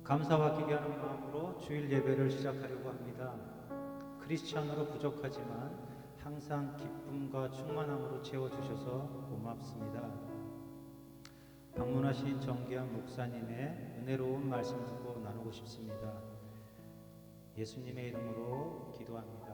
감사와 기대하는 마음으로 주일 예배를 시작하려고 합니다. 크리스찬으로 부족하지만 항상 기쁨과 충만함으로 채워주셔서 고맙습니다. 방문하신 정기한 목사님의 은혜로운 말씀 듣고 나누고 싶습니다. 예수님의 이름으로 기도합니다.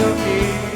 여기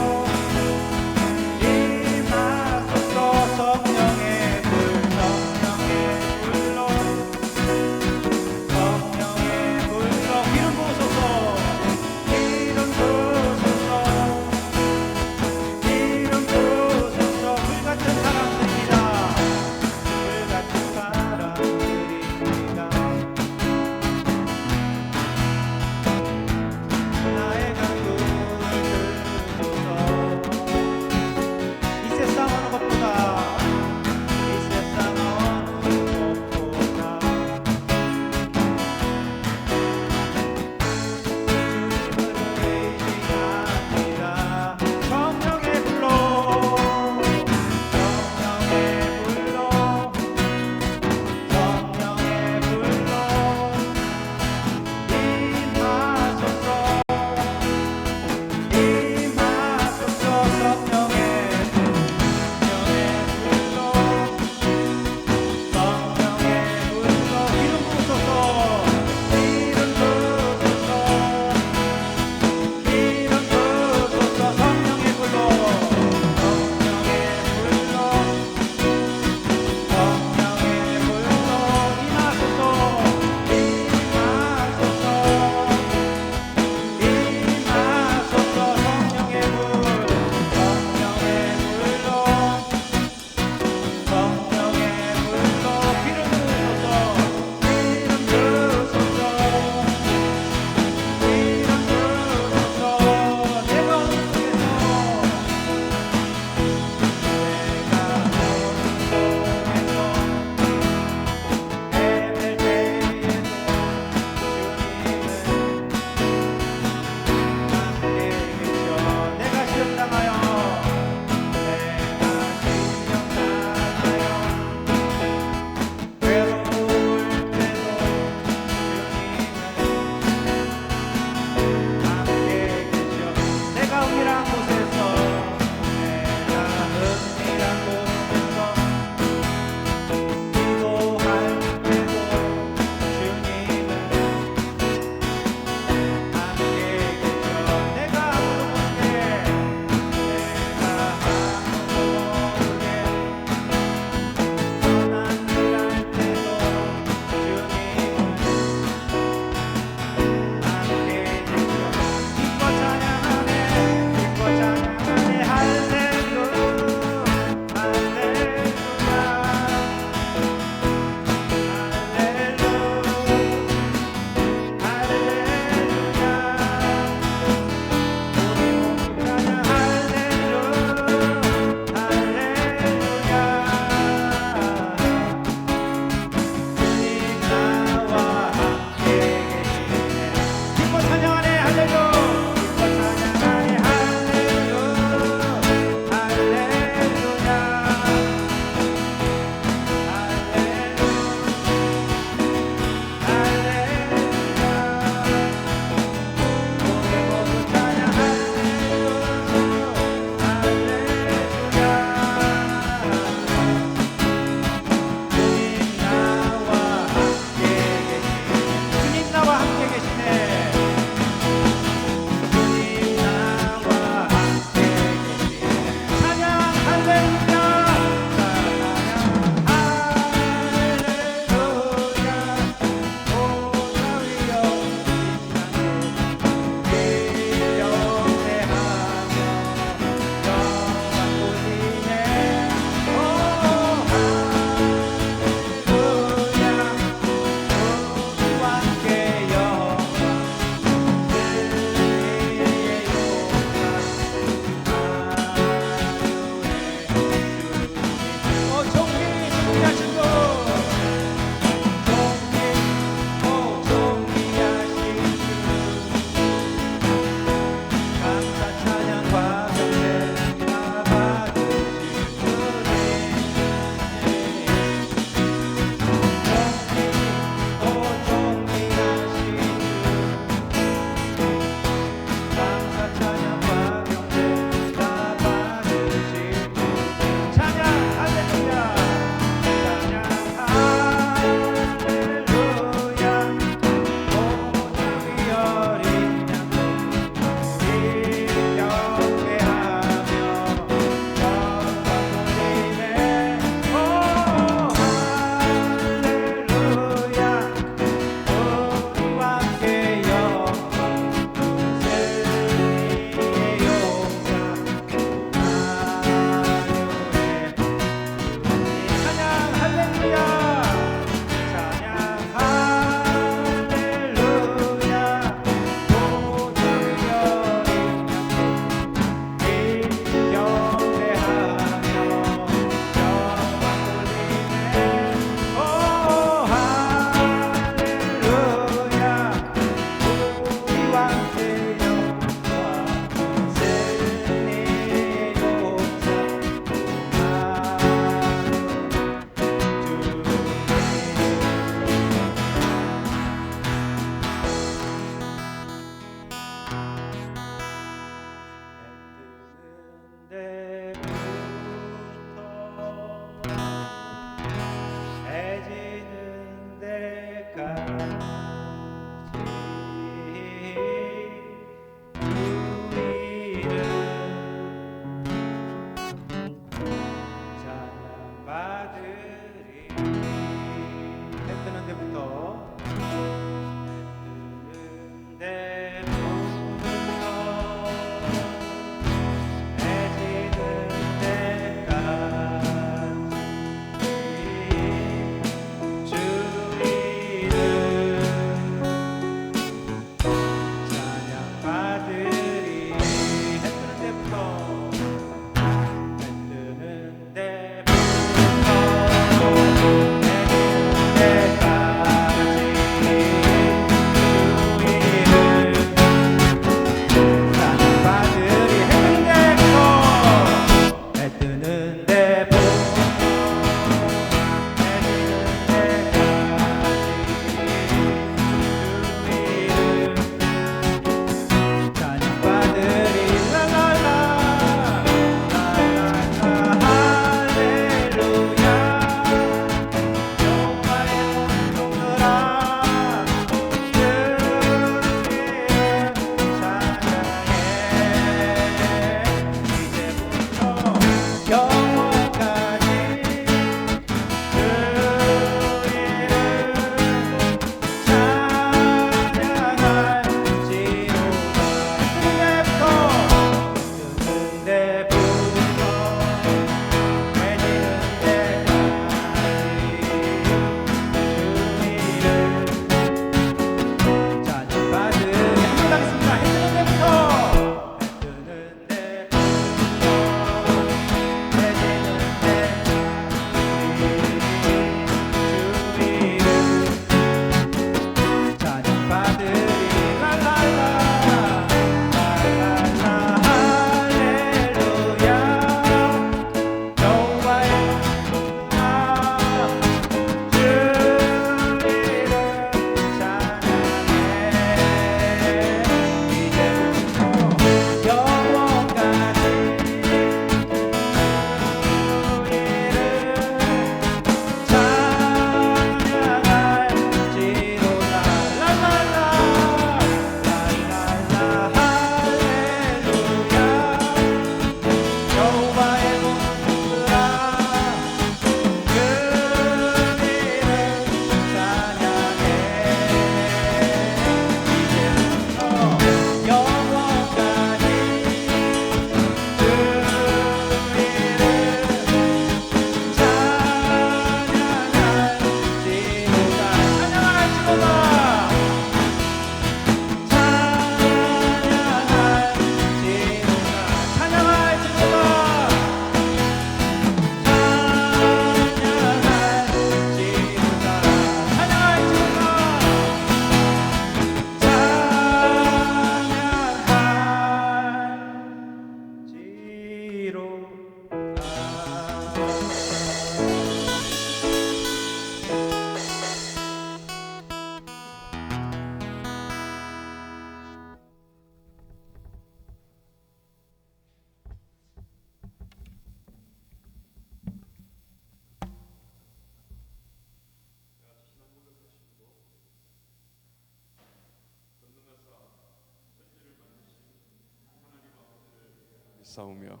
믿사오며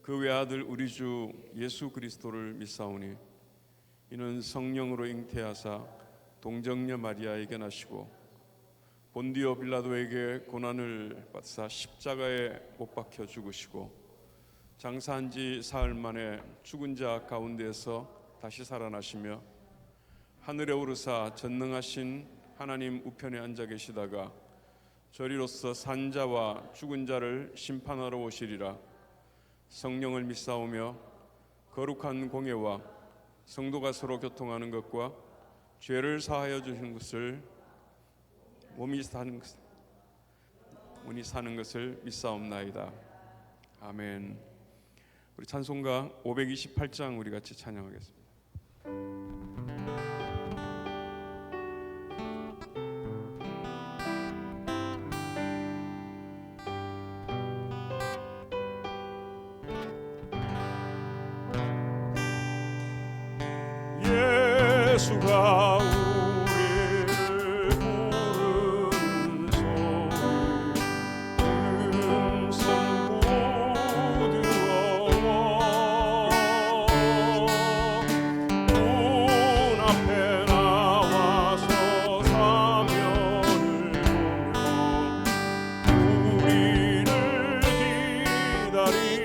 그 외아들 우리 주 예수 그리스도를 믿사오니 이는 성령으로 잉태하사 동정녀 마리아에게 나시고 본디오 빌라도에게 고난을 받사 십자가에 못 박혀 죽으시고 장사한 지 사흘 만에 죽은 자 가운데에서 다시 살아나시며 하늘에 오르사 전능하신 하나님 우편에 앉아 계시다가 저리로서 산 자와 죽은 자를 심판하러 오시리라. 성령을 믿사오며 거룩한 공예와 성도가 서로 교통하는 것과 죄를 사하여 주시는 것을 몸이 사는 것을 믿사옵나이다. 아멘. 우리 찬송가 528장 우리 같이 찬양하겠습니다. 예수가 우리를 부르는 소리 음성 부드러워 문 앞에 나와서 사면을 보며 우리를 기다리네.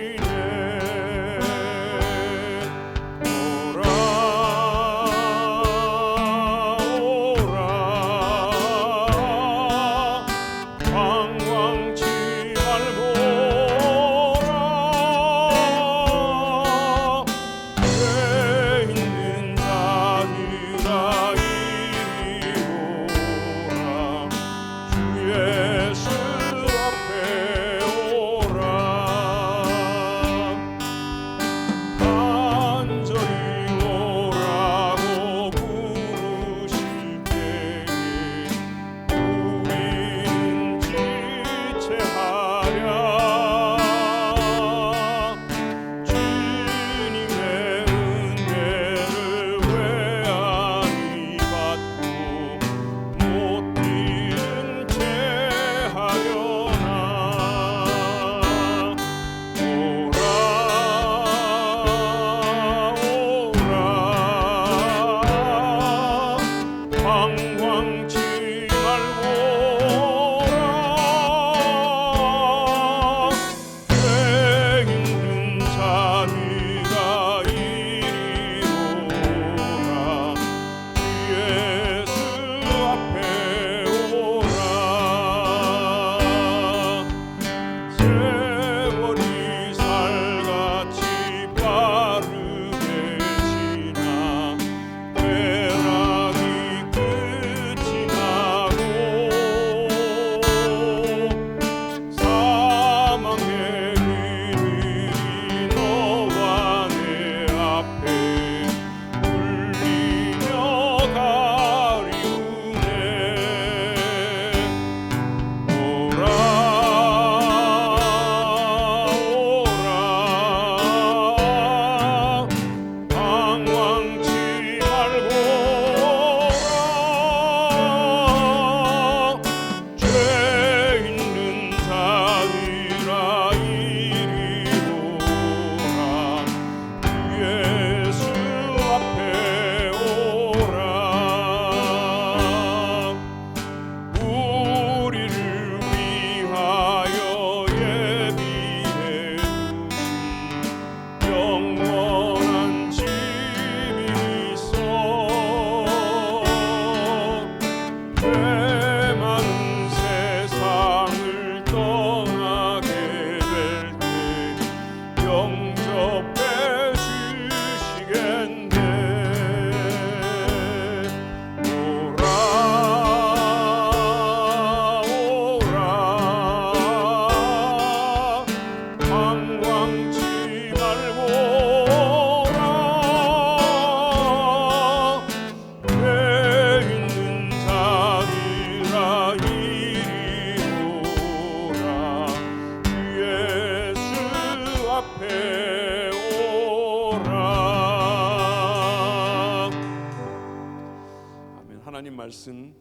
하나님 말씀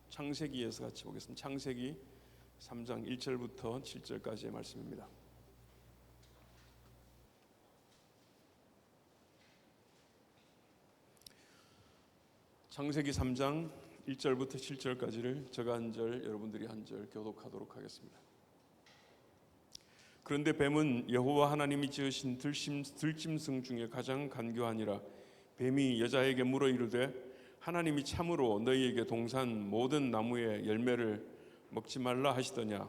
창세기에서 같이 보겠습니다. 창세기 3장 1절부터 7절까지의 말씀입니다. 창세기 3장 1절부터 7절까지를 제가 한 절, 여러분들이 한 절 교독하도록 하겠습니다. 그런데 뱀은 여호와 하나님이 지으신 들짐승 중에 가장 간교하니라. 뱀이 여자에게 물어 이르되 하나님이 참으로 너희에게 동산 모든 나무의 열매를 먹지 말라 하시더냐.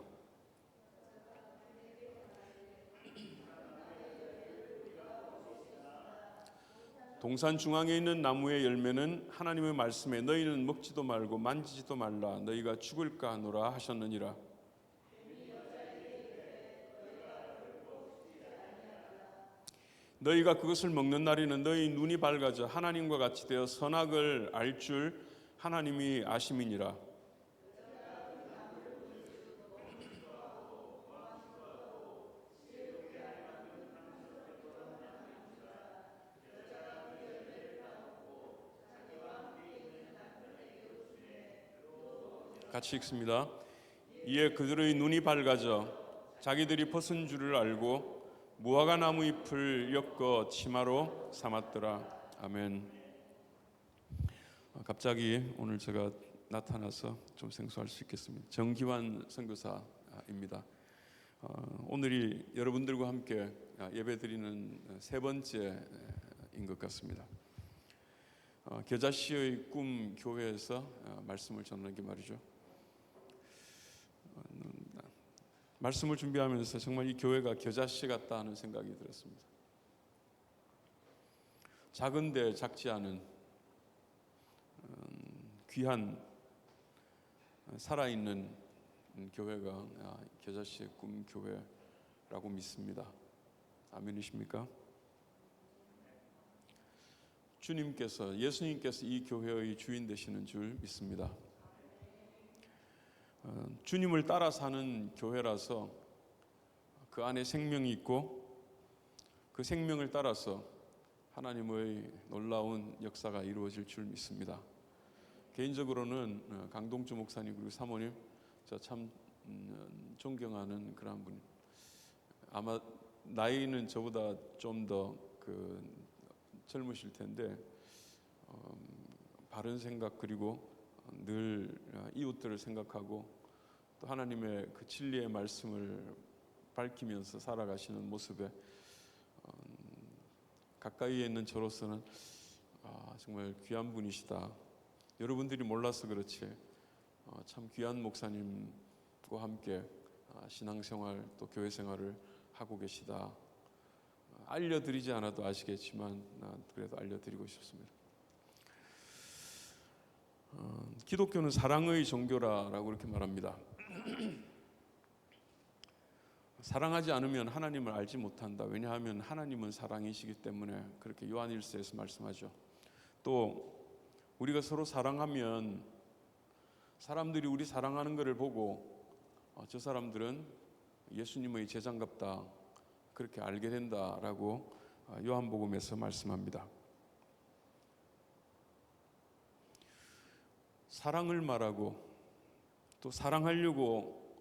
동산 중앙에 있는 나무의 열매는 하나님의 말씀에 너희는 먹지도 말고 만지지도 말라 너희가 죽을까 하노라 하셨느니라. 너희가 그것을 먹는 날에는 너희 눈이 밝아져 하나님과 같이 되어 선악을 알 줄 하나님이 아심이니라. 같이 읽습니다. 이에 그들의 눈이 밝아져 자기들이 벗은 줄을 알고 무화과 나무 잎을 엮어 치마로 삼았더라. 아멘. 갑자기 오늘 제가 나타나서 좀 생소할 수 있겠습니다. 정기환 선교사입니다. 오늘이 여러분들과 함께 예배드리는 세 번째인 것 같습니다. 겨자씨의 꿈 교회에서 말씀을 전하는 게 말이죠. 말씀을 준비하면서 정말 이 교회가 겨자씨 같다 하는 생각이 들었습니다. 작은데 작지 않은 귀한 살아있는 교회가 겨자씨의 꿈 교회라고 믿습니다. 아멘이십니까? 예수님께서 이 교회의 주인 되시는 줄 믿습니다. 주님을 따라 사는 교회라서 그 안에 생명이 있고 그 생명을 따라서 하나님의 놀라운 역사가 이루어질 줄 믿습니다. 개인적으로는 강동주 목사님 그리고 사모님 저 참 존경하는 그런 분. 아마 나이는 저보다 좀 더 젊으실 텐데 바른 생각 그리고 늘 이웃들을 생각하고 또 하나님의 그 진리의 말씀을 밝히면서 살아가시는 모습에 가까이에 있는 저로서는 정말 귀한 분이시다. 여러분들이 몰라서 그렇지 참 귀한 목사님과 함께 신앙생활 또 교회생활을 하고 계시다. 알려드리지 않아도 아시겠지만 그래도 알려드리고 싶습니다. 기독교는 사랑의 종교라고 그렇게 말합니다. 사랑하지 않으면 하나님을 알지 못한다. 왜냐하면 하나님은 사랑이시기 때문에 그렇게 요한일서에서 말씀하죠. 또 우리가 서로 사랑하면 사람들이 우리 사랑하는 것을 보고 저 사람들은 예수님의 제자인갑다 그렇게 알게 된다라고 요한복음에서 말씀합니다. 사랑을 말하고 또 사랑하려고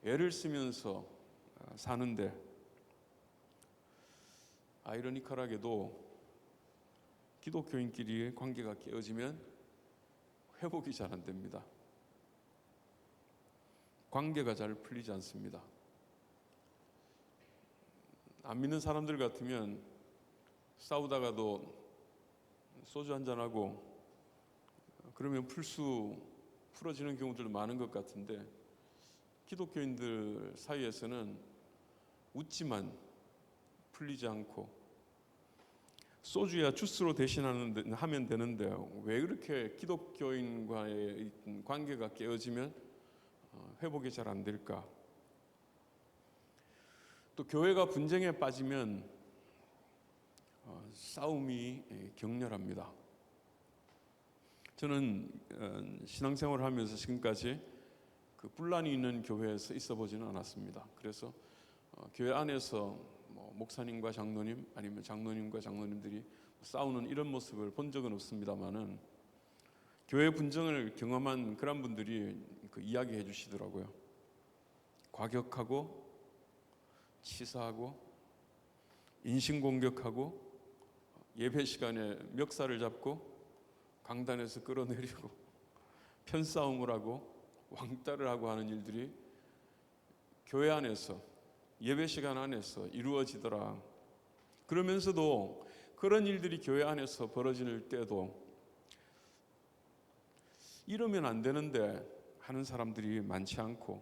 애를 쓰면서 사는데 아이러니컬하게도 기독교인끼리의 관계가 깨어지면 회복이 잘 안 됩니다. 관계가 잘 풀리지 않습니다. 안 믿는 사람들 같으면 싸우다가도 소주 한잔하고 그러면 풀어지는 경우들도 많은 것 같은데 기독교인들 사이에서는 웃지만 풀리지 않고 소주야 주스로 대신하면 되는데 왜 그렇게 기독교인과의 관계가 깨어지면 회복이 잘 안 될까? 또 교회가 분쟁에 빠지면 싸움이 격렬합니다. 저는 신앙생활을 하면서 지금까지 그 분란이 있는 교회에서 있어 보지는 않았습니다. 그래서 교회 안에서 목사님과 장로님 아니면 장로님과 장로님들이 싸우는 이런 모습을 본 적은 없습니다만은 교회 분쟁을 경험한 그런 분들이 이야기해 주시더라고요. 과격하고 치사하고 인신공격하고 예배 시간에 멱살을 잡고 강단에서 끌어내리고 편싸움을 하고 왕따를 하고 하는 일들이 교회 안에서 예배 시간 안에서 이루어지더라. 그러면서도 그런 일들이 교회 안에서 벌어질 때도 이러면 안 되는데 하는 사람들이 많지 않고,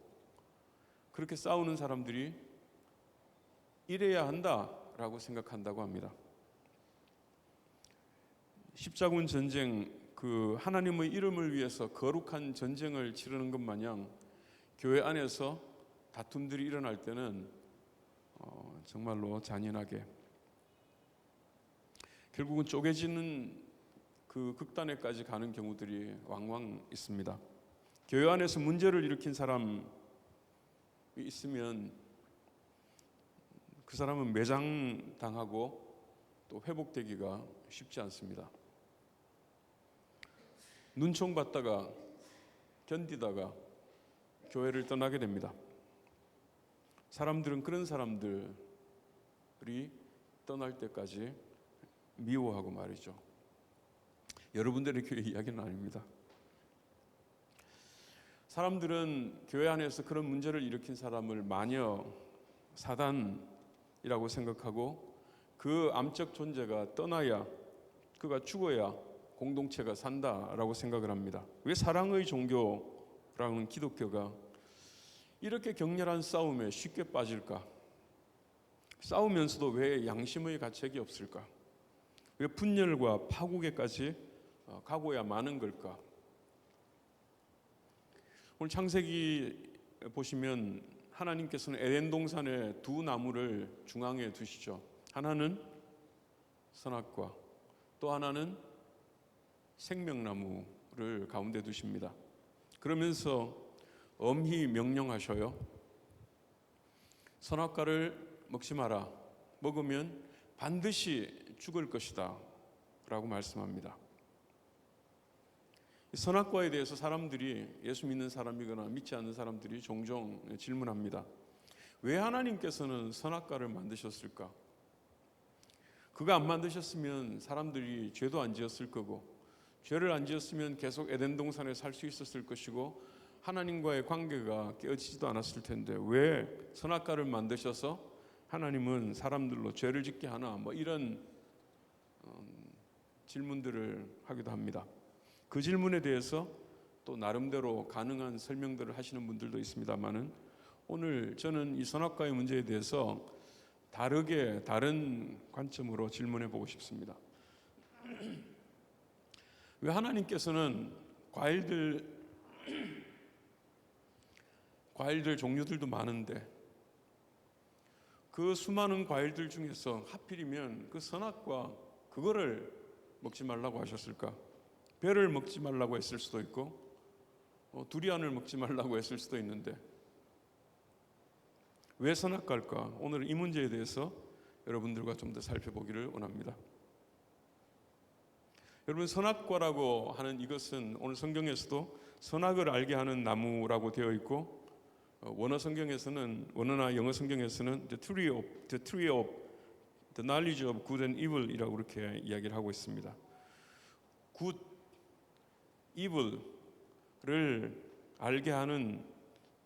그렇게 싸우는 사람들이 이래야 한다라고 생각한다고 합니다. 십자군 전쟁, 그 하나님의 이름을 위해서 거룩한 전쟁을 치르는 것 마냥 교회 안에서 다툼들이 일어날 때는 정말로 잔인하게 결국은 쪼개지는 그 극단에까지 가는 경우들이 왕왕 있습니다. 교회 안에서 문제를 일으킨 사람이 있으면 그 사람은 매장당하고 또 회복되기가 쉽지 않습니다. 눈총 받다가 견디다가 교회를 떠나게 됩니다. 사람들은 그런 사람들이 떠날 때까지 미워하고 말이죠. 여러분들의 교회 이야기는 아닙니다. 사람들은 교회 안에서 그런 문제를 일으킨 사람을 마녀, 사단이라고 생각하고 그 암적 존재가 떠나야, 그가 죽어야 공동체가 산다라고 생각을 합니다. 왜 사랑의 종교라는 기독교가 이렇게 격렬한 싸움에 쉽게 빠질까? 싸우면서도 왜 양심의 가책이 없을까? 왜 분열과 파국에까지 가고야 마는 걸까? 오늘 창세기 보시면 하나님께서는 에덴 동산에 두 나무를 중앙에 두시죠. 하나는 선악과, 또 하나는 생명나무를 가운데 두십니다. 그러면서 엄히 명령하셔요. 선악과를 먹지 마라. 먹으면 반드시 죽을 것이다 라고 말씀합니다. 선악과에 대해서 사람들이, 예수 믿는 사람이거나 믿지 않는 사람들이 종종 질문합니다. 왜 하나님께서는 선악과를 만드셨을까? 그가 안 만드셨으면 사람들이 죄도 안 지었을 거고, 죄를 안 지었으면 계속 에덴 동산에 살 수 있었을 것이고, 하나님과의 관계가 깨어지지도 않았을 텐데 왜 선악과를 만드셔서 하나님은 사람들로 죄를 짓게 하나? 뭐 이런 질문들을 하기도 합니다. 그 질문에 대해서 또 나름대로 가능한 설명들을 하시는 분들도 있습니다만은, 오늘 저는 이 선악과의 문제에 대해서 다른 관점으로 질문해 보고 싶습니다. 왜 하나님께서는 과일들 종류들도 많은데 그 수많은 과일들 중에서 하필이면 그 선악과, 그거를 먹지 말라고 하셨을까? 배를 먹지 말라고 했을 수도 있고 두리안을 먹지 말라고 했을 수도 있는데 왜 선악과일까? 오늘 이 문제에 대해서 여러분들과 좀 더 살펴보기를 원합니다. 여러분, 선악과라고 하는 이것은 오늘 성경에서도 선악을 알게 하는 나무라고 되어 있고, 원어나 영어 성경에서는 the tree of the knowledge of good and evil이라고 그렇게 이야기를 하고 있습니다. good, evil을 알게 하는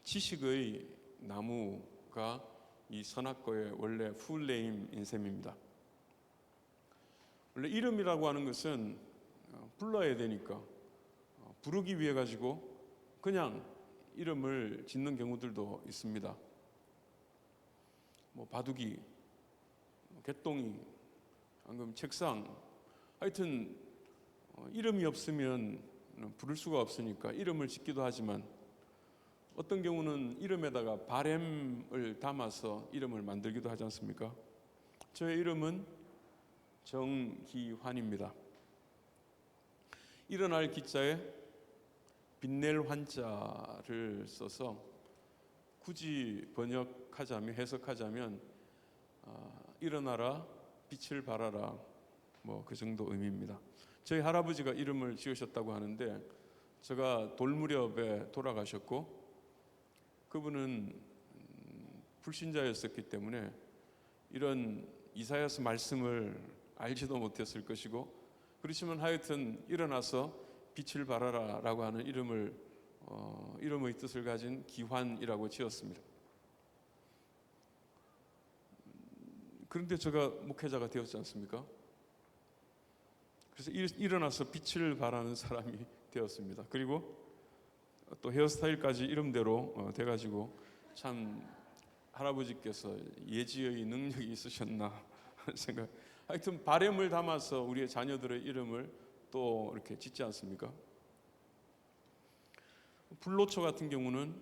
지식의 나무가 이 선악과의 원래 풀네임인 셈입니다. 원래 이름이라고 하는 것은 불러야 되니까 부르기 위해 가지고 그냥 이름을 짓는 경우들도 있습니다. 뭐 바둑이, 개똥이, 방금 책상, 하여튼 이름이 없으면 부를 수가 없으니까 이름을 짓기도 하지만 어떤 경우는 이름에다가 바램을 담아서 이름을 만들기도 하지 않습니까? 저의 이름은 정기환입니다. 일어날 기자에 빛낼 환자를 써서 굳이 해석하자면 일어나라, 빛을 발하라, 뭐 그 정도 의미입니다. 저희 할아버지가 이름을 지으셨다고 하는데 제가 돌 무렵에 돌아가셨고, 그분은 불신자였었기 때문에 이런 이사야서 말씀을 알지도 못했을 것이고 그렇지만 하여튼 일어나서 빛을 발하라라고 하는 이름의 뜻을 가진 기환이라고 지었습니다. 그런데 제가 목회자가 되었지 않습니까? 그래서 일어나서 빛을 발하는 사람이 되었습니다. 그리고 또 헤어스타일까지 이름대로 돼가지고 참 할아버지께서 예지의 능력이 있으셨나 하는 생각. 하여튼 바램을 담아서 우리의 자녀들의 이름을 또 이렇게 짓지 않습니까? 불로초 같은 경우는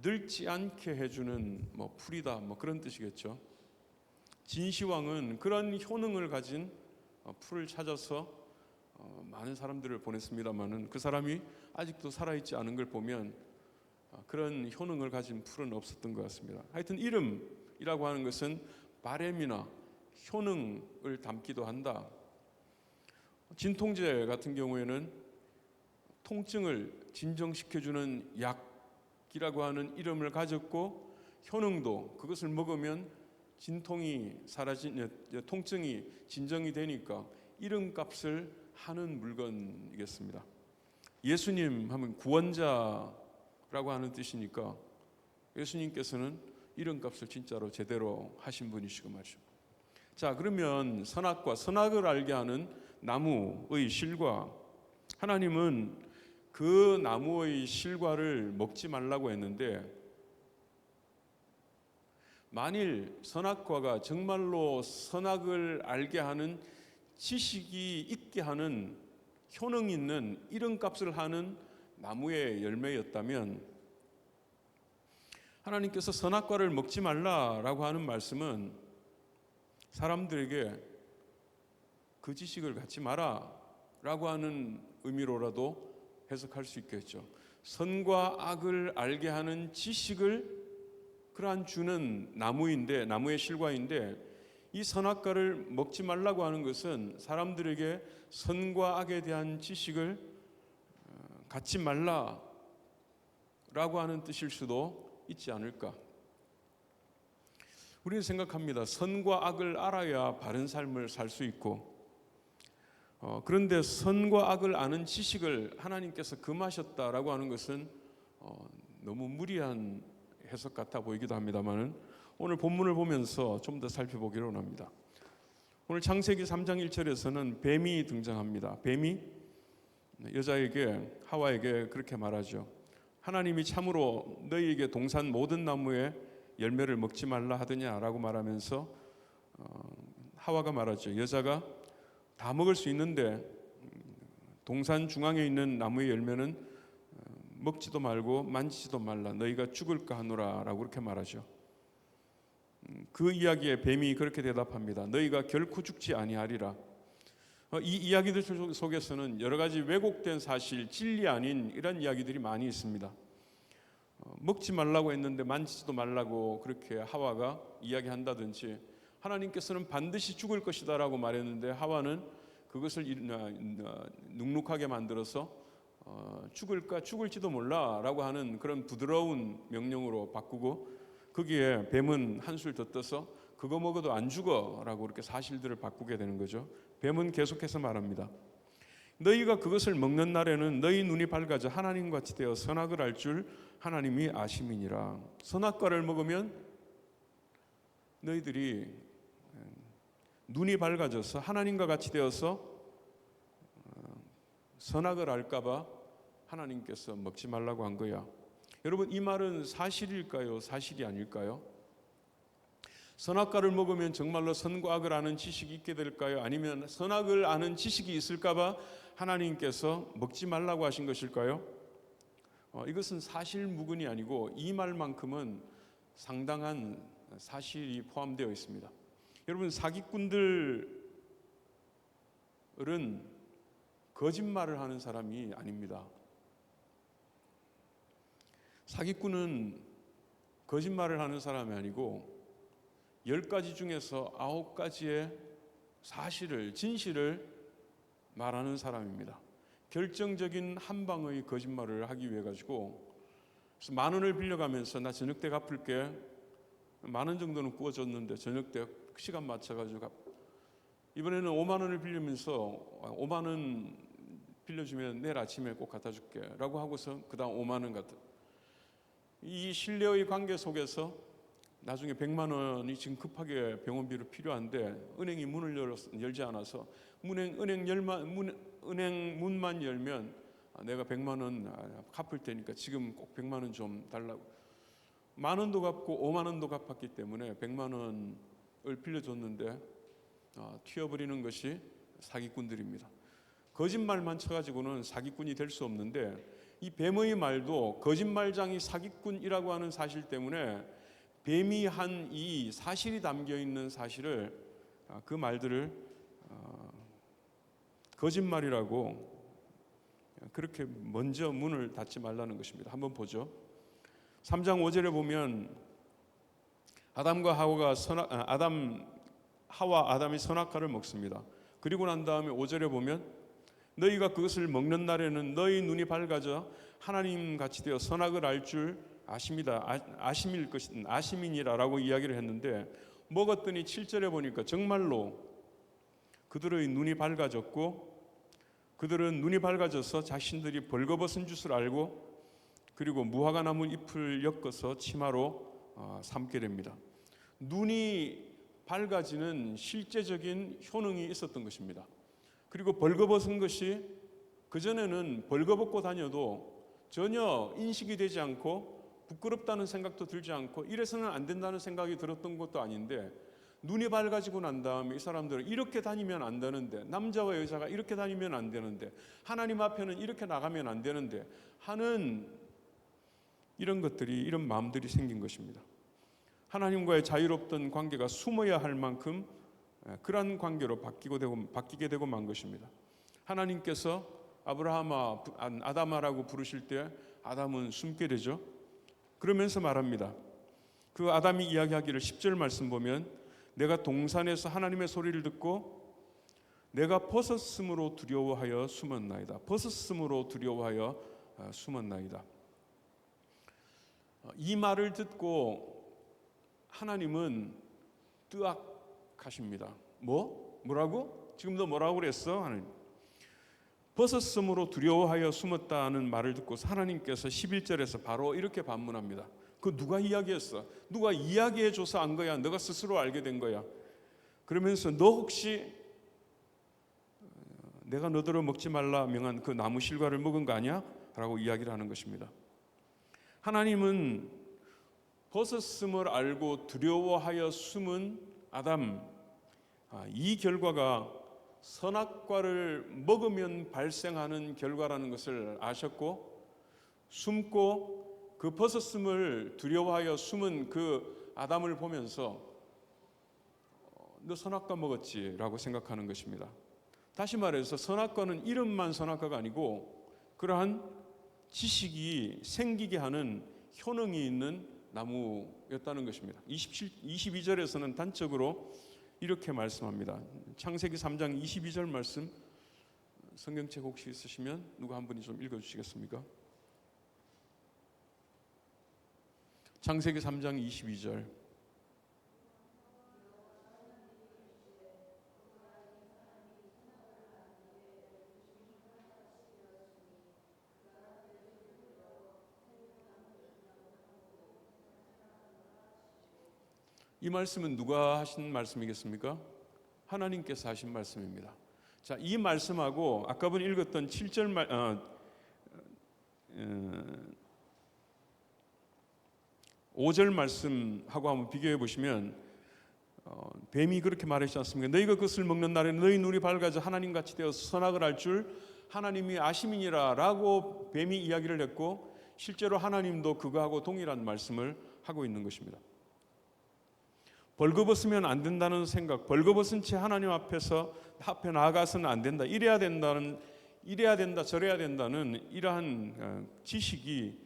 늙지 않게 해주는 풀이다 그런 뜻이겠죠. 진시황은 그런 효능을 가진 풀을 찾아서 많은 사람들을 보냈습니다마는 그 사람이 아직도 살아있지 않은 걸 보면 그런 효능을 가진 풀은 없었던 것 같습니다. 하여튼 이름이라고 하는 것은 바램이나 효능을 담기도 한다. 진통제 같은 경우에는 통증을 진정시켜주는 약이라고 하는 이름을 가졌고 효능도 그것을 먹으면 통증이 진정이 되니까 이름값을 하는 물건이겠습니다. 예수님 하면 구원자라고 하는 뜻이니까 예수님께서는 이름값을 진짜로 제대로 하신 분이시고 말이죠. 자, 그러면 선악을 알게 하는 나무의 실과, 하나님은 그 나무의 실과를 먹지 말라고 했는데 만일 선악과가 정말로 선악을 알게 하는 지식이 있게 하는 효능 있는 이름값을 하는 나무의 열매였다면 하나님께서 선악과를 먹지 말라라고 하는 말씀은 사람들에게 그 지식을 갖지 마라 라고 하는 의미로라도 해석할 수 있겠죠. 선과 악을 알게 하는 지식을 그러한 주는 나무의 실과인데 이 선악과를 먹지 말라고 하는 것은 사람들에게 선과 악에 대한 지식을 갖지 말라라고 하는 뜻일 수도 있지 않을까. 우리는 생각합니다. 선과 악을 알아야 바른 삶을 살 수 있고 그런데 선과 악을 아는 지식을 하나님께서 금하셨다라고 하는 것은 너무 무리한 해석 같아 보이기도 합니다만 오늘 본문을 보면서 좀 더 살펴보기로 합니다. 오늘 창세기 3장 1절에서는 뱀이 등장합니다. 뱀이 여자에게 하와에게 그렇게 말하죠. 하나님이 참으로 너희에게 동산 모든 나무의 열매를 먹지 말라 하더냐라고 말하면서 하와가 말하죠. 여자가 다 먹을 수 있는데 동산 중앙에 있는 나무의 열매는 먹지도 말고 만지지도 말라 너희가 죽을까 하노라 라고 그렇게 말하죠. 그 이야기에 뱀이 그렇게 대답합니다. 너희가 결코 죽지 아니하리라. 이 이야기들 속에서는 여러 가지 왜곡된 사실, 진리 아닌 이런 이야기들이 많이 있습니다. 먹지 말라고 했는데 만지지도 말라고 그렇게 하와가 이야기한다든지 하나님께서는 반드시 죽을 것이다 라고 말했는데 하와는 그것을 눅눅하게 만들어서 죽을지도 몰라 라고 하는 그런 부드러운 명령으로 바꾸고 거기에 뱀은 한술 더 떠서 그거 먹어도 안 죽어 라고 그렇게 사실들을 바꾸게 되는 거죠. 뱀은 계속해서 말합니다. 너희가 그것을 먹는 날에는 너희 눈이 밝아져 하나님과 같이 되어 선악을 알 줄 하나님이 아심이니라. 선악과를 먹으면 너희들이 눈이 밝아져서 하나님과 같이 되어서 선악을 알까봐 하나님께서 먹지 말라고 한 거야. 여러분 이 말은 사실일까요? 사실이 아닐까요? 선악과를 먹으면 정말로 선과 악을 아는 지식이 있게 될까요? 아니면 선악을 아는 지식이 있을까봐 하나님께서 먹지 말라고 하신 것일까요? 이것은 사실무근이 아니고 이 말만큼은 상당한 사실이 포함되어 있습니다. 여러분 사기꾼들은 거짓말을 하는 사람이 아닙니다. 사기꾼은 거짓말을 하는 사람이 아니고 10가지 중에서 9가지의 사실을, 진실을 말하는 사람입니다. 결정적인 한 방의 거짓말을 하기 위해 가지고 그래서 10,000원을 빌려가면서 나 저녁 때 갚을게. 10,000원 정도는 구워줬는데 저녁 때 시간 맞춰가지고 이번에는 5만 원을 빌리면서 5만 원 빌려주면 내일 아침에 꼭 갖다 줄게 라고 하고서 그 다음 5만 원 갖다. 이 신뢰의 관계 속에서 나중에 100만 원이 지금 급하게 병원비로 필요한데 은행이 문을 열지 않아서 은행 문만 열면 내가 100만 원 갚을 테니까 지금 꼭 100만 원 좀 달라고. 만 원도 갚고 5만 원도 갚았기 때문에 100만 원을 빌려줬는데 튀어버리는 것이 사기꾼들입니다. 거짓말만 쳐가지고는 사기꾼이 될 수 없는데 이 뱀의 말도 거짓말장이 사기꾼이라고 하는 사실 때문에 뱀이 한 이 사실이 담겨 있는 사실을 그 말들을 거짓말이라고 그렇게 먼저 문을 닫지 말라는 것입니다. 한번 보죠. 3장 5절에 보면 아담이 선악과를 먹습니다. 그리고 난 다음에 5절에 보면 너희가 그것을 먹는 날에는 너희 눈이 밝아져 하나님 같이 되어 선악을 알 줄 아심이니라라고 이야기를 했는데 먹었더니 7절에 보니까 정말로 그들의 눈이 밝아졌고 그들은 눈이 밝아져서 자신들이 벌거벗은 줄을 알고 그리고 무화과 나무 잎을 엮어서 치마로 삼게 됩니다. 눈이 밝아지는 실제적인 효능이 있었던 것입니다. 그리고 벌거벗은 것이 그전에는 벌거벗고 다녀도 전혀 인식이 되지 않고 부끄럽다는 생각도 들지 않고 이래서는 안 된다는 생각이 들었던 것도 아닌데 눈이 밝아지고 난 다음에 이 사람들은 이렇게 다니면 안 되는데 남자와 여자가 이렇게 다니면 안 되는데 하나님 앞에는 이렇게 나가면 안 되는데 하는 이런 것들이 이런 마음들이 생긴 것입니다. 하나님과의 자유롭던 관계가 숨어야 할 만큼 그러한 관계로 바뀌게 되고 만 것입니다. 하나님께서 아담아라고 부르실 때 아담은 숨게 되죠. 그러면서 말합니다. 그 아담이 이야기하기를 10절 말씀 보면 내가 동산에서 하나님의 소리를 듣고 내가 벗었으므로 두려워하여 숨었나이다. 벗었으므로 두려워하여 숨었나이다. 이 말을 듣고 하나님은 뜨악하십니다. 뭐라고? 지금 너 뭐라고 그랬어? 하나님. 벗었으므로 두려워하여 숨었다는 말을 듣고 하나님께서 11절에서 바로 이렇게 반문합니다. 그 누가 이야기했어? 누가 이야기해줘서 안 거야? 너가 스스로 알게 된 거야. 그러면서 너 혹시 내가 너더러 먹지 말라 명한 그 나무 실과를 먹은 거 아니야? 라고 이야기를 하는 것입니다. 하나님은 벗었음을 알고 두려워하여 숨은 아담, 이 결과가 선악과를 먹으면 발생하는 결과라는 것을 아셨고 숨고 그 벗었음을 두려워하여 숨은 그 아담을 보면서 너 선악과 먹었지 라고 생각하는 것입니다. 다시 말해서 선악과는 이름만 선악과가 아니고 그러한 지식이 생기게 하는 효능이 있는 나무였다는 것입니다. 22절에서는 단적으로 이렇게 말씀합니다. 창세기 3장 22절 말씀 성경책 혹시 있으시면 누가 한 분이 좀 읽어주시겠습니까? 창세기 3장 22절. 이 말씀은 누가 하신 말씀이겠습니까? 하나님께서 하신 말씀입니다. 자, 이 말씀하고 아까 번 읽었던 7절 5절 말씀하고 한번 비교해 보시면 뱀이 그렇게 말했지 않습니까? 너희가 그것을 먹는 날에 너희 눈이 밝아져 하나님같이 되어서 선악을 알 줄 하나님이 아심이니라 라고 뱀이 이야기를 했고 실제로 하나님도 그거하고 동일한 말씀을 하고 있는 것입니다. 벌거벗으면 안 된다는 생각, 벌거벗은 채 하나님 앞에 나아가서는 안 된다, 이래야 된다, 저래야 된다는 이러한 지식이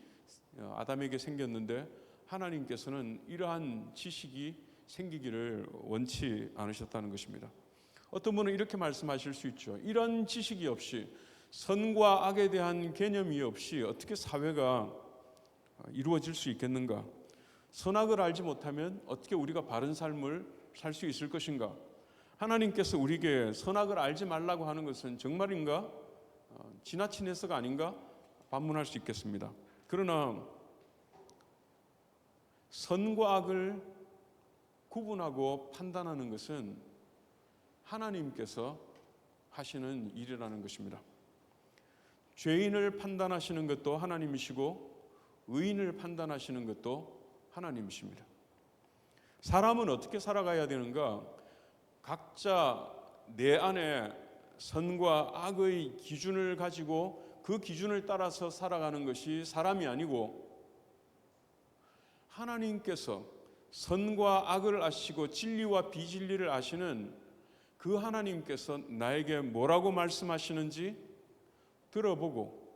아담에게 생겼는데 하나님께서는 이러한 지식이 생기기를 원치 않으셨다는 것입니다. 어떤 분은 이렇게 말씀하실 수 있죠. 이런 지식이 없이 선과 악에 대한 개념이 없이 어떻게 사회가 이루어질 수 있겠는가? 선악을 알지 못하면 어떻게 우리가 바른 삶을 살 수 있을 것인가? 하나님께서 우리에게 선악을 알지 말라고 하는 것은 정말인가? 지나친 해석 아닌가? 반문할 수 있겠습니다. 그러나 선과 악을 구분하고 판단하는 것은 하나님께서 하시는 일이라는 것입니다. 죄인을 판단하시는 것도 하나님이시고 의인을 판단하시는 것도 하나님이십니다. 사람은 어떻게 살아가야 되는가? 각자 내 안에 선과 악의 기준을 가지고 그 기준을 따라서 살아가는 것이 사람이 아니고 하나님께서 선과 악을 아시고 진리와 비진리를 아시는 그 하나님께서 나에게 뭐라고 말씀하시는지 들어보고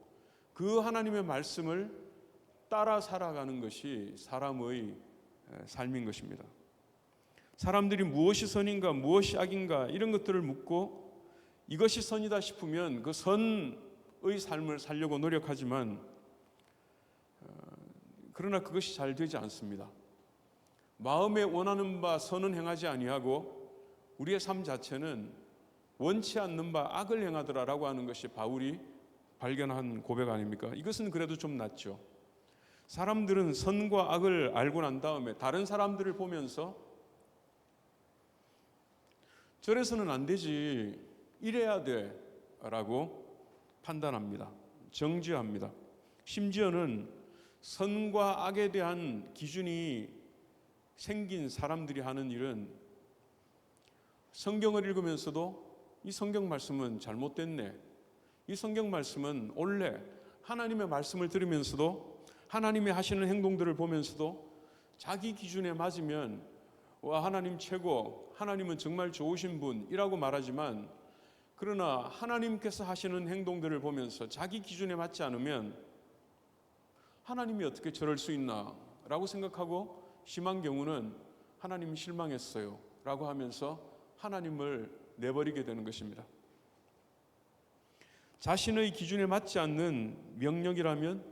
그 하나님의 말씀을 따라 살아가는 것이 사람의 삶인 것입니다. 사람들이 무엇이 선인가 무엇이 악인가 이런 것들을 묻고 이것이 선이다 싶으면 그 선의 삶을 살려고 노력하지만 그러나 그것이 잘 되지 않습니다. 마음에 원하는 바 선은 행하지 아니하고 우리의 삶 자체는 원치 않는 바 악을 행하더라라고 하는 것이 바울이 발견한 고백 아닙니까? 이것은 그래도 좀 낫죠. 사람들은 선과 악을 알고 난 다음에 다른 사람들을 보면서 저래서는 안 되지, 이래야 돼 라고 판단합니다. 정죄합니다. 심지어는 선과 악에 대한 기준이 생긴 사람들이 하는 일은 성경을 읽으면서도 이 성경 말씀은 잘못됐네, 이 성경 말씀은 원래 하나님의 말씀을 들으면서도 하나님이 하시는 행동들을 보면서도 자기 기준에 맞으면 와 하나님 최고, 하나님은 정말 좋으신 분이라고 말하지만 그러나 하나님께서 하시는 행동들을 보면서 자기 기준에 맞지 않으면 하나님이 어떻게 저럴 수 있나 라고 생각하고 심한 경우는 하나님 실망했어요 라고 하면서 하나님을 내버리게 되는 것입니다. 자신의 기준에 맞지 않는 명령이라면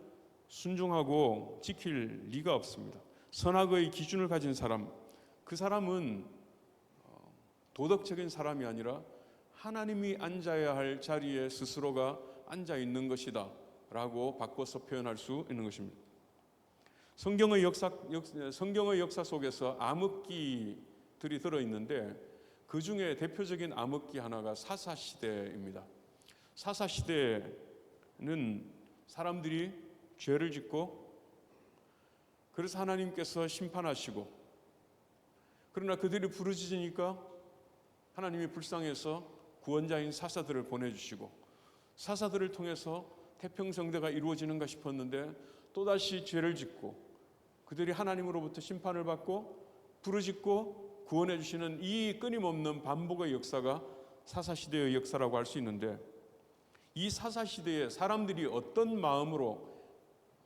순종하고 지킬 리가 없습니다. 선악의 기준을 가진 사람, 그 사람은 도덕적인 사람이 아니라 하나님이 앉아야 할 자리에 스스로가 앉아 있는 것이다 라고 바꿔서 표현할 수 있는 것입니다. 성경의 역사 속에서 암흑기들이 들어있는데 그 중에 대표적인 암흑기 하나가 사사시대입니다. 사사시대는 사람들이 죄를 짓고 그래서 하나님께서 심판하시고 그러나 그들이 부르짖으니까 하나님이 불쌍해서 구원자인 사사들을 보내주시고 사사들을 통해서 태평성대가 이루어지는가 싶었는데 또다시 죄를 짓고 그들이 하나님으로부터 심판을 받고 부르짖고 구원해 주시는 이 끊임없는 반복의 역사가 사사시대의 역사라고 할 수 있는데 이 사사시대에 사람들이 어떤 마음으로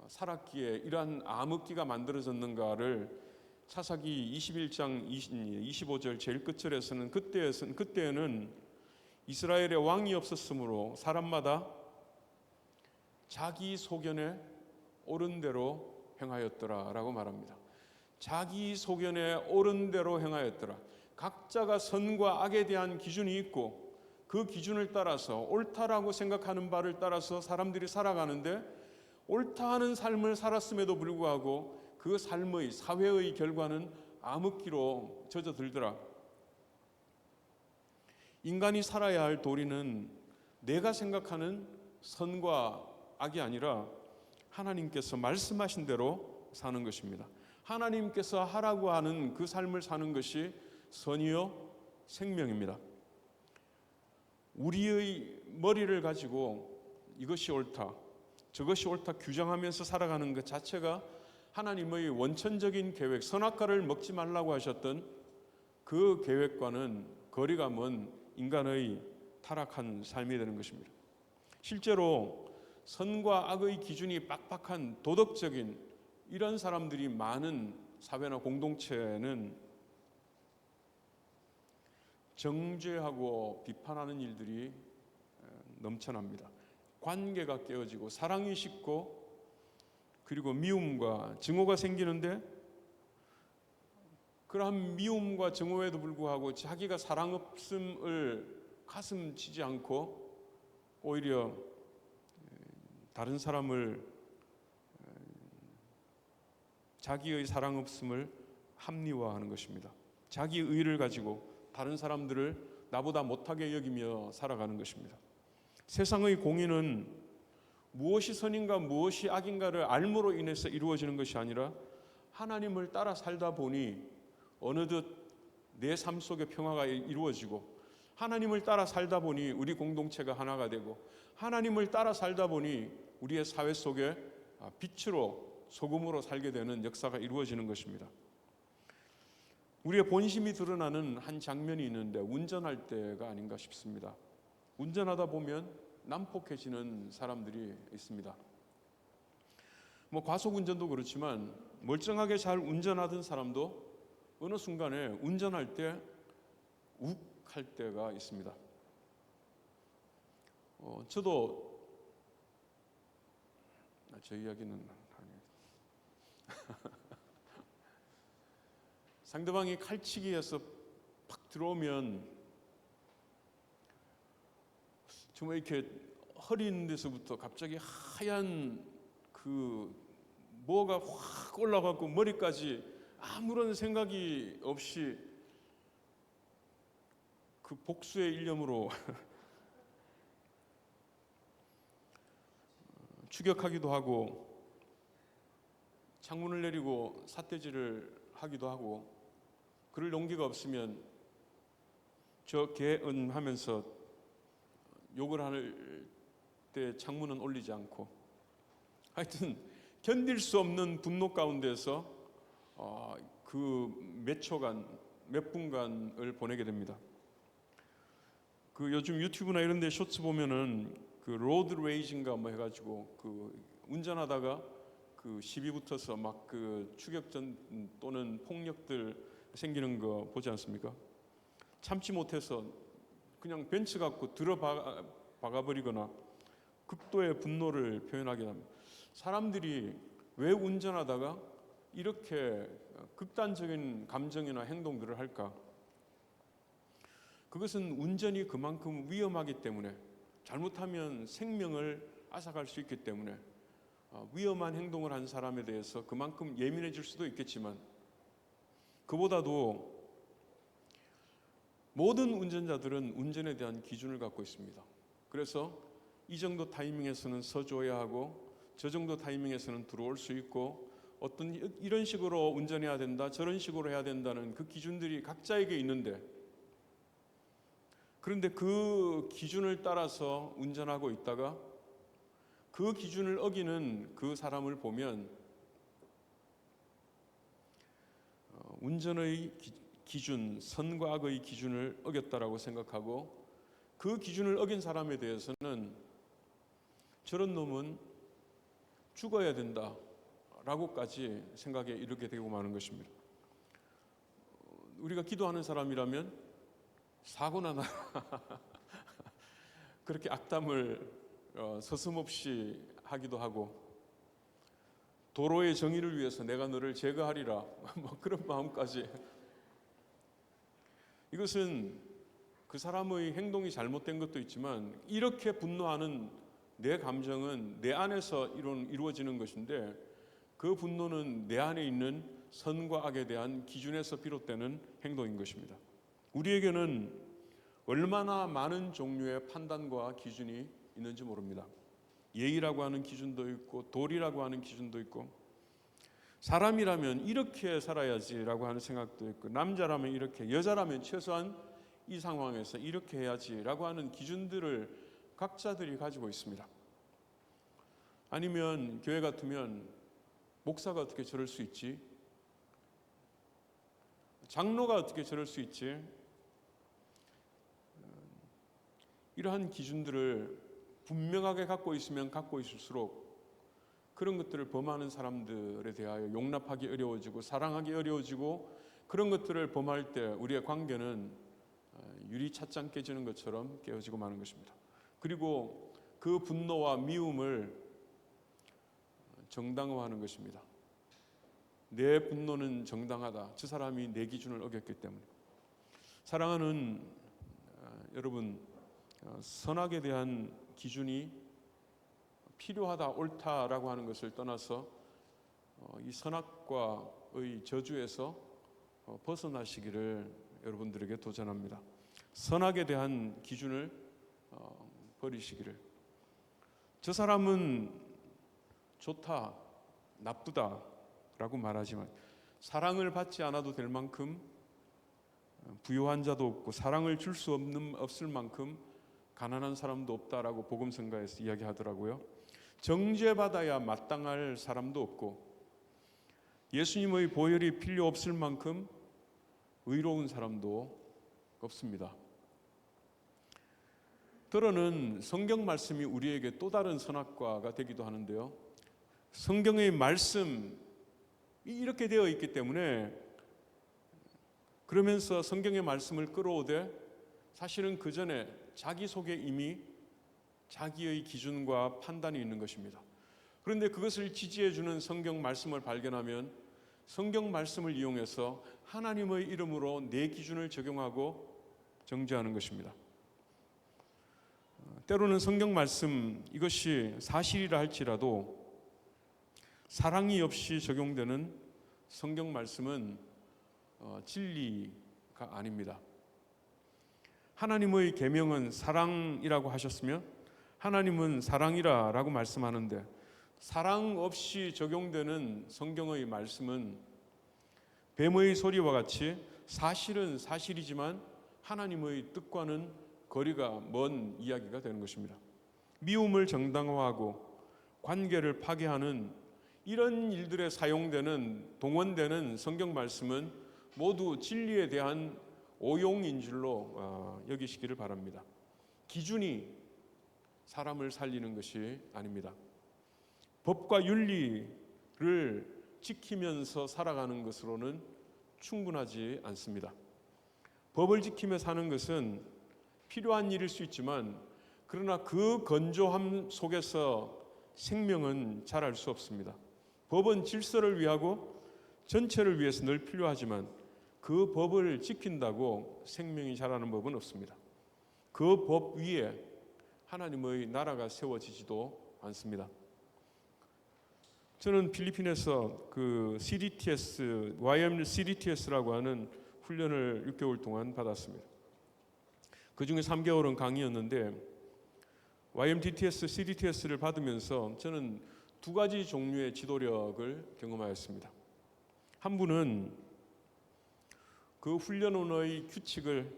살았기에 이러한 암흑기가 만들어졌는가를 사사기 21장 25절 제일 끝절에서는 그때에는 이스라엘에 왕이 없었으므로 사람마다 자기 소견에 옳은 대로 행하였더라라고 말합니다. 자기 소견에 옳은 대로 행하였더라. 각자가 선과 악에 대한 기준이 있고 그 기준을 따라서 옳다라고 생각하는 바를 따라서 사람들이 살아가는데 옳다 하는 삶을 살았음에도 불구하고 그 삶의 사회의 결과는 암흑기로 젖어들더라. 인간이 살아야 할 도리는 내가 생각하는 선과 악이 아니라 하나님께서 말씀하신 대로 사는 것입니다. 하나님께서 하라고 하는 그 삶을 사는 것이 선이요 생명입니다. 우리의 머리를 가지고 이것이 옳다, 저것이 옳다 규정하면서 살아가는 것 자체가 하나님의 원천적인 계획, 선악과를 먹지 말라고 하셨던 그 계획과는 거리가 먼 인간의 타락한 삶이 되는 것입니다. 실제로 선과 악의 기준이 빡빡한 도덕적인 이런 사람들이 많은 사회나 공동체는 정죄하고 비판하는 일들이 넘쳐납니다. 관계가 깨어지고 사랑이 식고 그리고 미움과 증오가 생기는데 그러한 미움과 증오에도 불구하고 자기가 사랑 없음을 가슴 치지 않고 오히려 다른 사람을 자기의 사랑 없음을 합리화하는 것입니다. 자기의 의를 가지고 다른 사람들을 나보다 못하게 여기며 살아가는 것입니다. 세상의 공의는 무엇이 선인가 무엇이 악인가를 알므로 인해서 이루어지는 것이 아니라 하나님을 따라 살다 보니 어느덧 내 삶 속에 평화가 이루어지고, 하나님을 따라 살다 보니 우리 공동체가 하나가 되고, 하나님을 따라 살다 보니 우리의 사회 속에 빛으로 소금으로 살게 되는 역사가 이루어지는 것입니다. 우리의 본심이 드러나는 한 장면이 있는데 운전할 때가 아닌가 싶습니다. 운전하다 보면 난폭해지는 사람들이 있습니다. 과속 운전도 그렇지만 멀쩡하게 잘 운전하던 사람도 어느 순간에 운전할 때 욱할 때가 있습니다. 저도 저 이야기는 상대방이 칼치기에서 팍 들어오면 정말 이렇게 허리 있는 데서부터 갑자기 하얀 뭐가 확 올라가고 머리까지 아무런 생각이 없이 그 복수의 일념으로 추격하기도 하고, 창문을 내리고 삿대질을 하기도 하고, 그럴 용기가 없으면 저 개은하면서 욕을 할 때 창문은 올리지 않고, 하여튼 견딜 수 없는 분노 가운데서 그 몇 초간, 몇 분간을 보내게 됩니다. 요즘 유튜브나 이런 데 쇼츠 보면은 로드 레이징가 해가지고 운전하다가 시비 붙어서 막 추격전 또는 폭력들 생기는 거 보지 않습니까? 참지 못해서 그냥 벤츠 갖고 박아버리거나 극도의 분노를 표현하게 합니다. 사람들이 왜 운전하다가 이렇게 극단적인 감정이나 행동들을 할까? 그것은 운전이 그만큼 위험하기 때문에, 잘못하면 생명을 앗아갈 수 있기 때문에 위험한 행동을 한 사람에 대해서 그만큼 예민해질 수도 있겠지만, 그보다도 모든 운전자들은 운전에 대한 기준을 갖고 있습니다. 그래서 이 정도 타이밍에서는 서줘야 하고, 저 정도 타이밍에서는 들어올 수 있고, 어떤 이런 식으로 운전해야 된다, 저런 식으로 해야 된다는 그 기준들이 각자에게 있는데, 그런데 그 기준을 따라서 운전하고 있다가 그 기준을 어기는 그 사람을 보면 운전의 기준, 선과 악의 기준을 어겼다라고 생각하고, 그 기준을 어긴 사람에 대해서는 저런 놈은 죽어야 된다라고까지 생각에 이르게 되고 마는 것입니다. 우리가 기도하는 사람이라면 사고나 나 그렇게 악담을 서슴없이 하기도 하고, 도로의 정의를 위해서 내가 너를 제거하리라 그런 마음까지. 이것은 그 사람의 행동이 잘못된 것도 있지만, 이렇게 분노하는 내 감정은 내 안에서 이루어지는 것인데, 그 분노는 내 안에 있는 선과 악에 대한 기준에서 비롯되는 행동인 것입니다. 우리에게는 얼마나 많은 종류의 판단과 기준이 있는지 모릅니다. 예의라고 하는 기준도 있고, 도리라고 하는 기준도 있고, 사람이라면 이렇게 살아야지라고 하는 생각도 있고, 남자라면 이렇게, 여자라면 최소한 이 상황에서 이렇게 해야지라고 하는 기준들을 각자들이 가지고 있습니다. 아니면 교회 같으면 목사가 어떻게 저럴 수 있지? 장로가 어떻게 저럴 수 있지? 이러한 기준들을 분명하게 갖고 있으면 갖고 있을수록 그런 것들을 범하는 사람들에 대하여 용납하기 어려워지고, 사랑하기 어려워지고, 그런 것들을 범할 때 우리의 관계는 유리찻잔 깨지는 것처럼 깨어지고 마는 것입니다. 그리고 그 분노와 미움을 정당화하는 것입니다. 내 분노는 정당하다. 저 사람이 내 기준을 어겼기 때문에. 사랑하는 여러분, 선악에 대한 기준이 필요하다, 옳다라고 하는 것을 떠나서 이 선악과의 저주에서 벗어나시기를 여러분들에게 도전합니다. 선악에 대한 기준을 버리시기를. 저 사람은 좋다, 나쁘다라고 말하지만 사랑을 받지 않아도 될 만큼 부유한 자도 없고 사랑을 줄 수 없을 만큼 가난한 사람도 없다라고 복음성가에서 이야기하더라고요. 정죄받아야 마땅할 사람도 없고 예수님의 보혈이 필요 없을 만큼 의로운 사람도 없습니다. 때로는 성경 말씀이 우리에게 또 다른 선악과가 되기도 하는데요. 성경의 말씀이 이렇게 되어 있기 때문에 그러면서 성경의 말씀을 끌어오되 사실은 그 전에 자기 속에 이미 자기의 기준과 판단이 있는 것입니다. 그런데 그것을 지지해주는 성경 말씀을 발견하면 성경 말씀을 이용해서 하나님의 이름으로 내 기준을 적용하고 정죄하는 것입니다. 때로는 성경 말씀 이것이 사실이라 할지라도 사랑이 없이 적용되는 성경 말씀은 진리가 아닙니다. 하나님의 계명은 사랑이라고 하셨으며 하나님은 사랑이라고 말씀하는데 사랑 없이 적용되는 성경의 말씀은 뱀의 소리와 같이 사실은 사실이지만 하나님의 뜻과는 거리가 먼 이야기가 되는 것입니다. 미움을 정당화하고 관계를 파괴하는 이런 일들에 사용되는 동원되는 성경 말씀은 모두 진리에 대한 오용인 줄로 여기시기를 바랍니다. 기준이 사람을 살리는 것이 아닙니다. 법과 윤리를 지키면서 살아가는 것으로는 충분하지 않습니다. 법을 지키며 사는 것은 필요한 일일 수 있지만 그러나 그 건조함 속에서 생명은 자랄 수 없습니다. 법은 질서를 위하고 전체를 위해서 늘 필요하지만 그 법을 지킨다고 생명이 자라는 법은 없습니다. 그 법 위에 하나님의 나라가 세워지지도 않습니다. 저는 필리핀에서 그 CDTS, YM CDTS라고 하는 훈련을 6개월 동안 받았습니다. 그 중에 3개월은 강의였는데 YMDTS, CDTS를 받으면서 저는 두 가지 종류의 지도력을 경험하였습니다. 한 분은 그 훈련원의 규칙을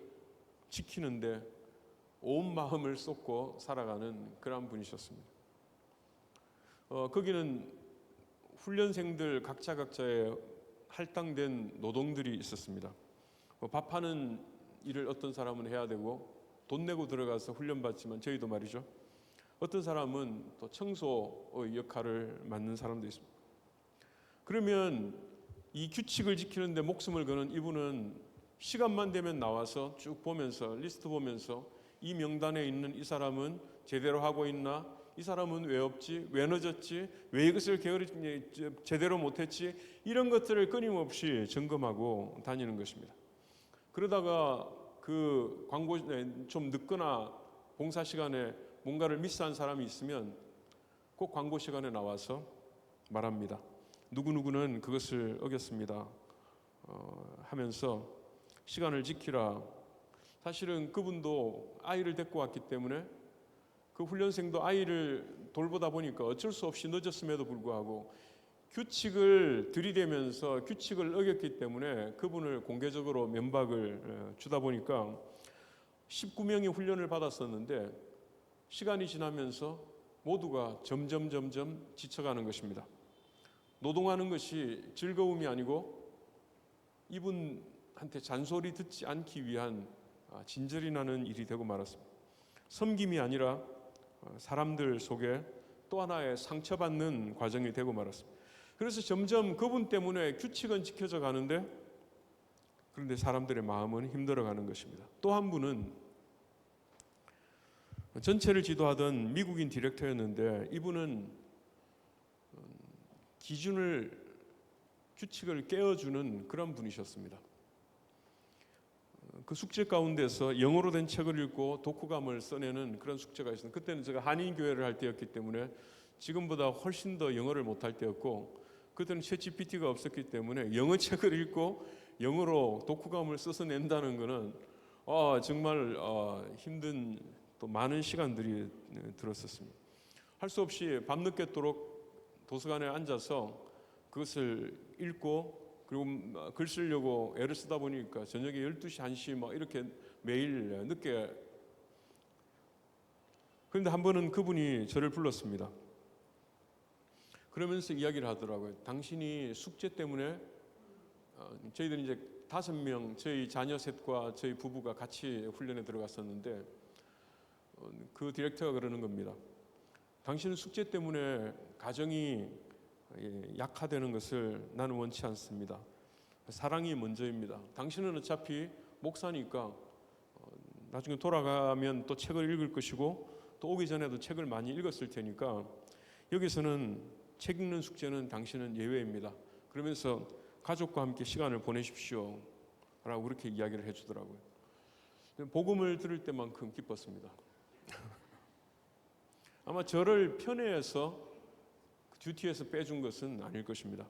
지키는데 온 마음을 쏟고 살아가는 그런 분이셨습니다. 거기는 훈련생들 각자의 할당된 노동들이 있었습니다. 밥하는 일을 어떤 사람은 해야 되고 돈 내고 들어가서 훈련받지만 저희도 말이죠. 어떤 사람은 또 청소의 역할을 맡는 사람도 있습니다. 그러면 이 규칙을 지키는데 목숨을 거는 이분은 시간만 되면 나와서 쭉 보면서 리스트 보면서 이 명단에 있는 이 사람은 제대로 하고 있나? 이 사람은 왜 없지? 왜 늦었지? 왜 이것을 제대로 못했지? 이런 것들을 끊임없이 점검하고 다니는 것입니다. 그러다가 그 광고 좀 늦거나 봉사 시간에 뭔가를 미스한 사람이 있으면 꼭 광고 시간에 나와서 말합니다. 누구누구는 그것을 어겼습니다. 하면서 시간을 지키라. 사실은 그분도 아이를 데리고 왔기 때문에 그 훈련생도 아이를 돌보다 보니까 어쩔 수 없이 늦었음에도 불구하고 규칙을 들이대면서 규칙을 어겼기 때문에 그분을 공개적으로 면박을 주다 보니까 19명이 훈련을 받았었는데 시간이 지나면서 모두가 점점 지쳐가는 것입니다. 노동하는 것이 즐거움이 아니고 이분한테 잔소리 듣지 않기 위한 진절이 나는 일이 되고 말았습니다. 섬김이 아니라 사람들 속에 또 하나의 상처받는 과정이 되고 말았습니다. 그래서 점점 그분 때문에 규칙은 지켜져 가는데 그런데 사람들의 마음은 힘들어가는 것입니다. 또 한 분은 전체를 지도하던 미국인 디렉터였는데 이분은 기준을 규칙을 깨워주는 그런 분이셨습니다. 그 숙제 가운데서 영어로 된 책을 읽고 독후감을 써내는 그런 숙제가 있었는데, 그때는 제가 한인교회를 할 때였기 때문에 지금보다 훨씬 더 영어를 못할 때였고, 그때는 챗GPT가 없었기 때문에 영어 책을 읽고 영어로 독후감을 써서 낸다는 것은 정말 힘든 또 많은 시간들이 들었었습니다. 할 수 없이 밤늦게도록 도서관에 앉아서 그것을 읽고, 그리고 글 쓰려고 애를 쓰다 보니까 저녁에 12시, 1시 막 이렇게 매일 늦게. 그런데 한 번은 그분이 저를 불렀습니다. 그러면서 이야기를 하더라고요. 당신이 숙제 때문에, 저희들은 이제 5명, 저희 자녀 셋과 저희 부부가 같이 훈련에 들어갔었는데, 그 디렉터가 그러는 겁니다. 당신은 숙제 때문에 가정이 약화되는 것을 나는 원치 않습니다. 사랑이 먼저입니다. 당신은 어차피 목사니까 나중에 돌아가면 또 책을 읽을 것이고, 또 오기 전에도 책을 많이 읽었을 테니까 여기서는 책 읽는 숙제는 당신은 예외입니다. 그러면서 가족과 함께 시간을 보내십시오 라고 그렇게 이야기를 해주더라고요. 복음을 들을 때만큼 기뻤습니다. 아마 저를 편애해서 듀티에서 빼준 것은 아닐 것입니다.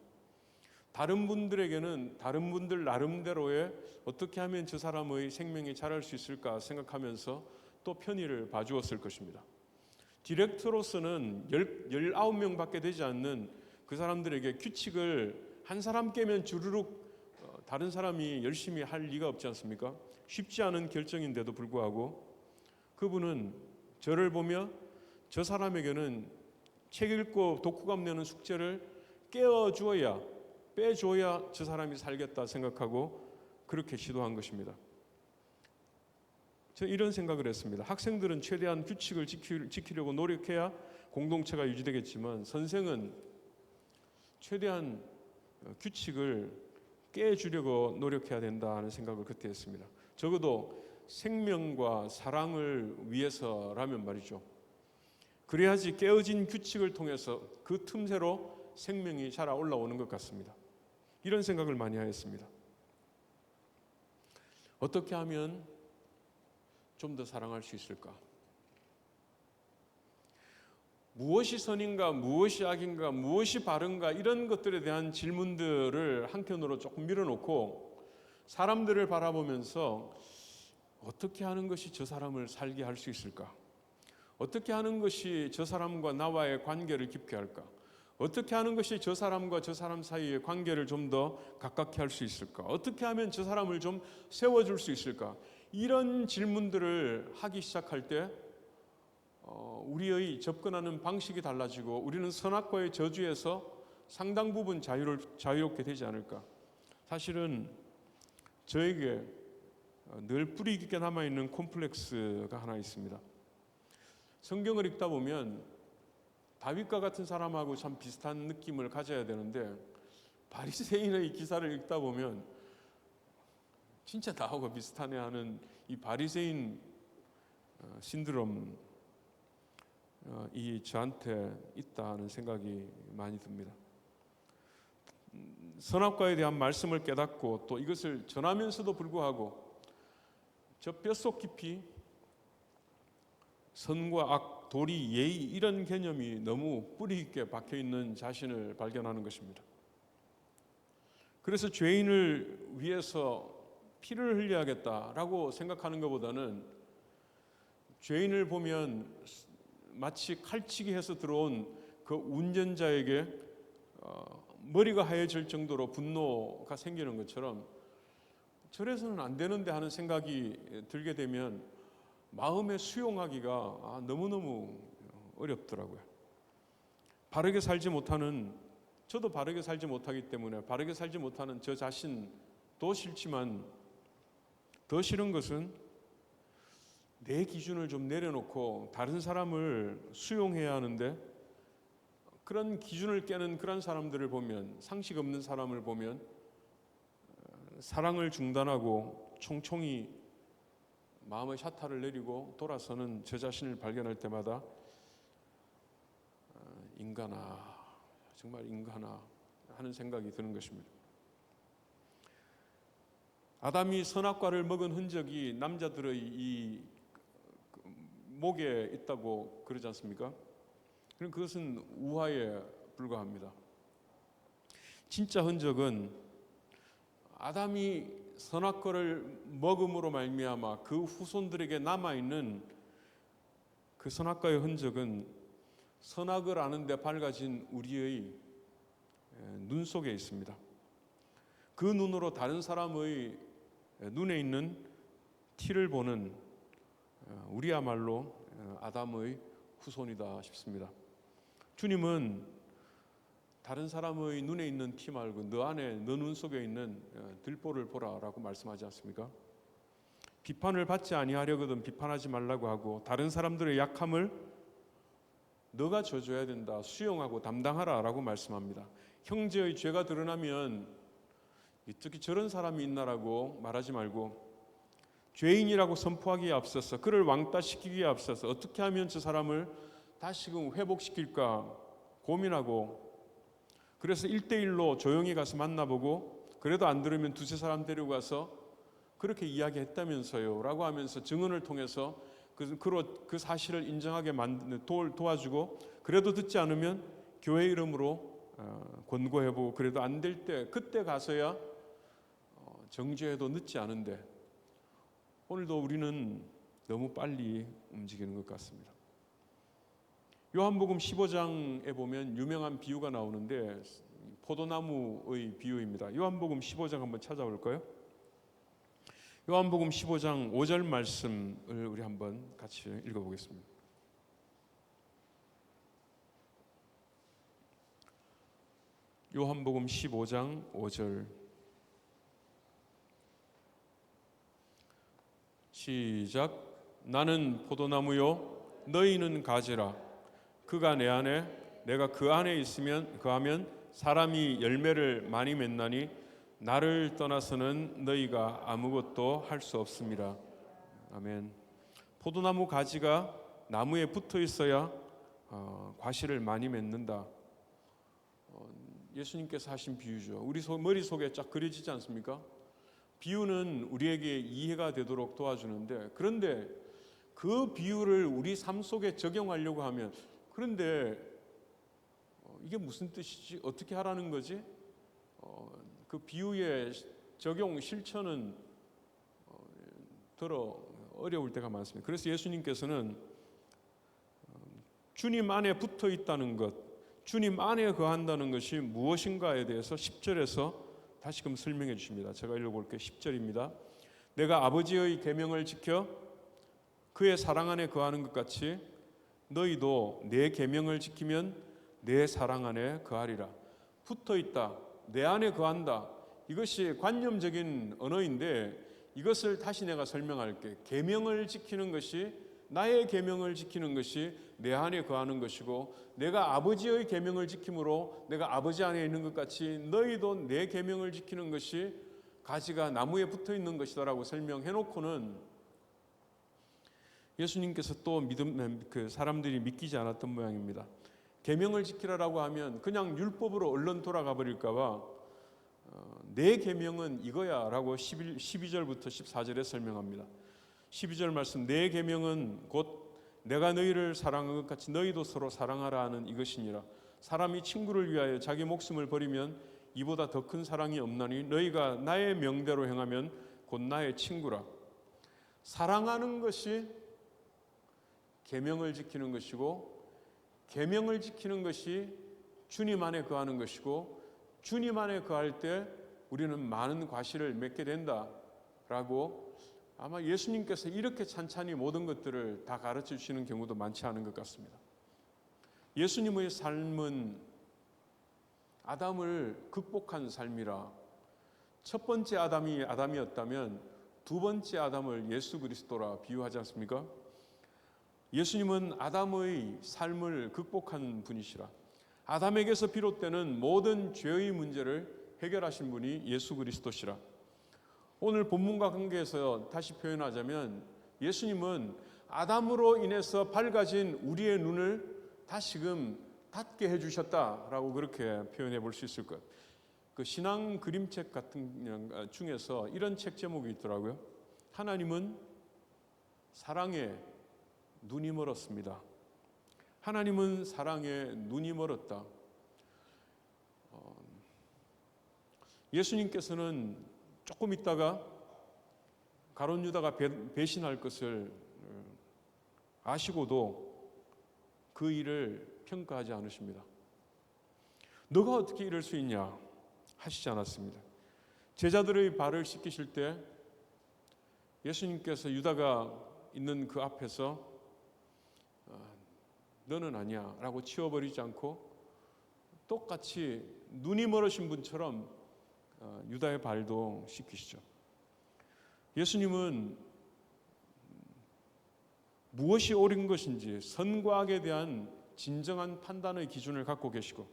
다른 분들에게는 다른 분들 나름대로의 어떻게 하면 저 사람의 생명이 자랄 수 있을까 생각하면서 또 편의를 봐주었을 것입니다. 디렉터로서는 19명밖에 되지 않는 그 사람들에게 규칙을 한 사람 깨면 주르륵 다른 사람이 열심히 할 리가 없지 않습니까? 쉽지 않은 결정인데도 불구하고 그분은 저를 보며 저 사람에게는 책 읽고 독후감 내는 숙제를 깨워주어야, 빼줘야 저 사람이 살겠다 생각하고 그렇게 시도한 것입니다. 저는 이런 생각을 했습니다. 학생들은 최대한 규칙을 지키려고 노력해야 공동체가 유지되겠지만, 선생은 최대한 규칙을 깨주려고 노력해야 된다는 생각을 그때 했습니다. 적어도 생명과 사랑을 위해서라면 말이죠. 그래야지 깨어진 규칙을 통해서 그 틈새로 생명이 자라 올라오는 것 같습니다. 이런 생각을 많이 하였습니다. 어떻게 하면 좀 더 사랑할 수 있을까? 무엇이 선인가, 무엇이 악인가, 무엇이 바른가, 이런 것들에 대한 질문들을 한켠으로 조금 밀어놓고 사람들을 바라보면서 어떻게 하는 것이 저 사람을 살게 할 수 있을까? 어떻게 하는 것이 저 사람과 나와의 관계를 깊게 할까? 어떻게 하는 것이 저 사람과 저 사람 사이의 관계를 좀 더 가깝게 할 수 있을까? 어떻게 하면 저 사람을 좀 세워줄 수 있을까? 이런 질문들을 하기 시작할 때 우리의 접근하는 방식이 달라지고 우리는 선악과의 저주에서 상당 부분 자유롭게 되지 않을까? 사실은 저에게 늘 뿌리 깊게 남아있는 콤플렉스가 하나 있습니다. 성경을 읽다 보면 다윗과 같은 사람하고 참 비슷한 느낌을 가져야 되는데, 바리새인의 기사를 읽다 보면 진짜 나하고 비슷하네 하는 이 바리새인 신드롬이 저한테 있다 하는 생각이 많이 듭니다. 선악과에 대한 말씀을 깨닫고 또 이것을 전하면서도 불구하고 저 뼛속 깊이 선과 악, 도리, 예의 이런 개념이 너무 뿌리 깊게 박혀있는 자신을 발견하는 것입니다. 그래서 죄인을 위해서 피를 흘려야겠다라고 생각하는 것보다는 죄인을 보면 마치 칼치기 해서 들어온 그 운전자에게 머리가 하얘질 정도로 분노가 생기는 것처럼 저래서는 안 되는데 하는 생각이 들게 되면 마음에 수용하기가 너무너무 어렵더라고요. 바르게 살지 못하는, 저도 바르게 살지 못하기 때문에 바르게 살지 못하는 저 자신도 싫지만, 더 싫은 것은 내 기준을 좀 내려놓고 다른 사람을 수용해야 하는데, 그런 기준을 깨는 그런 사람들을 보면, 상식 없는 사람을 보면 사랑을 중단하고 총총히 마음의 샤타를 내리고 돌아서는 저 자신을 발견할 때마다 인간아, 정말 인간아 하는 생각이 드는 것입니다. 아담이 선악과를 먹은 흔적이 남자들의 이 목에 있다고 그러지 않습니까? 그럼 그것은 우화에 불과합니다. 진짜 흔적은 아담이 선악과를 먹음으로 말미암아 그 후손들에게 남아있는 그 선악과의 흔적은 선악을 아는데 밝아진 우리의 눈 속에 있습니다. 그 눈으로 다른 사람의 눈에 있는 티를 보는 우리야말로 아담의 후손이다 싶습니다. 주님은 다른 사람의 눈에 있는 티 말고 너 안에 너 눈 속에 있는 들보를 보라라고 말씀하지 않습니까? 비판을 받지 아니하려거든 비판하지 말라고 하고 다른 사람들의 약함을 너가 져줘야 된다, 수용하고 담당하라라고 말씀합니다. 형제의 죄가 드러나면 어떻게 저런 사람이 있나라고 말하지 말고 죄인이라고 선포하기에 앞서서 그를 왕따시키기에 앞서서 어떻게 하면 저 사람을 다시금 회복시킬까 고민하고 그래서 1대1로 조용히 가서 만나보고 그래도 안 들으면 두세 사람 데려가서 그렇게 이야기했다면서요 라고 하면서 증언을 통해서 그 사실을 인정하게 도와주고 그래도 듣지 않으면 교회 이름으로 권고해보고 그래도 안 될 때 그때 가서야 정죄해도 늦지 않은데 오늘도 우리는 너무 빨리 움직이는 것 같습니다. 요한복음 15장에 보면 유명한 비유가 나오는데 포도나무의 비유입니다. 요한복음 15장 한번 찾아볼까요? 요한복음 15장 5절 말씀을 우리 한번 같이 읽어보겠습니다. 요한복음 15장 5절 시작. 나는 포도나무요 너희는 가지라. 그가 내 안에 내가 그 안에 있으면 그하면 사람이 열매를 많이 맺나니 나를 떠나서는 너희가 아무것도 할 수 없습니다. 아멘. 포도나무 가지가 나무에 붙어 있어야 과실을 많이 맺는다. 예수님께서 하신 비유죠. 우리 머릿속에 쫙 그려지지 않습니까? 비유는 우리에게 이해가 되도록 도와주는데 그런데 그 비유를 우리 삶 속에 적용하려고 하면 그런데 이게 무슨 뜻이지? 어떻게 하라는 거지? 그 비유의 적용 실천은 들어 어려울 때가 많습니다. 그래서 예수님께서는 주님 안에 붙어 있다는 것, 주님 안에 거한다는 것이 무엇인가에 대해서 10절에서 다시금 설명해 주십니다. 제가 읽어볼게요. 10절입니다. 내가 아버지의 계명을 지켜 그의 사랑 안에 거하는 것 같이 너희도 내 계명을 지키면 내 사랑 안에 거하리라. 붙어 있다, 내 안에 거한다. 이것이 관념적인 언어인데 이것을 다시 내가 설명할게. 계명을 지키는 것이 나의 계명을 지키는 것이 내 안에 거하는 것이고 내가 아버지의 계명을 지킴으로 내가 아버지 안에 있는 것 같이 너희도 내 계명을 지키는 것이 가지가 나무에 붙어 있는 것이다라고 설명해 놓고는 예수님께서 또 사람들이 믿기지 않았던 모양입니다. 계명을 지키라라고 하면 그냥 율법으로 얼른 돌아가 버릴까 봐 내 계명은 이거야라고 12절부터 14절에 설명합니다. 12절 말씀 내 계명은 곧 내가 너희를 사랑한 것 같이 너희도 서로 사랑하라 하는 이것이니라. 사람이 친구를 위하여 자기 목숨을 버리면 이보다 더 큰 사랑이 없나니 너희가 나의 명대로 행하면 곧 나의 친구라. 사랑하는 것이 계명을 지키는 것이고 계명을 지키는 것이 주님 안에 거하는 것이고 주님 안에 거할 때 우리는 많은 과실을 맺게 된다라고 아마 예수님께서 이렇게 찬찬히 모든 것들을 다 가르쳐 주시는 경우도 많지 않은 것 같습니다. 예수님의 삶은 아담을 극복한 삶이라 첫 번째 아담이 아담이었다면 두 번째 아담을 예수 그리스도라 비유하지 않습니까? 예수님은 아담의 삶을 극복한 분이시라. 아담에게서 비롯되는 모든 죄의 문제를 해결하신 분이 예수 그리스도시라. 오늘 본문과 관계에서 다시 표현하자면 예수님은 아담으로 인해서 밝아진 우리의 눈을 다시금 닫게 해주셨다라고 그렇게 표현해 볼 수 있을 것. 그 신앙 그림책 같은 중에서 이런 책 제목이 있더라고요. 하나님은 사랑에 눈이 멀었습니다. 하나님은 사랑에 눈이 멀었다. 예수님께서는 조금 있다가 가룟 유다가 배신할 것을 아시고도 그 일을 평가하지 않으십니다. 너가 어떻게 이럴 수 있냐 하시지 않았습니다. 제자들의 발을 씻기실 때 예수님께서 유다가 있는 그 앞에서 너는 아니야 라고 치워버리지 않고 똑같이 눈이 멀으신 분처럼 유다의 발도 씻기시죠. 예수님은 무엇이 옳은 것인지 선과 악에 대한 진정한 판단의 기준을 갖고 계시고,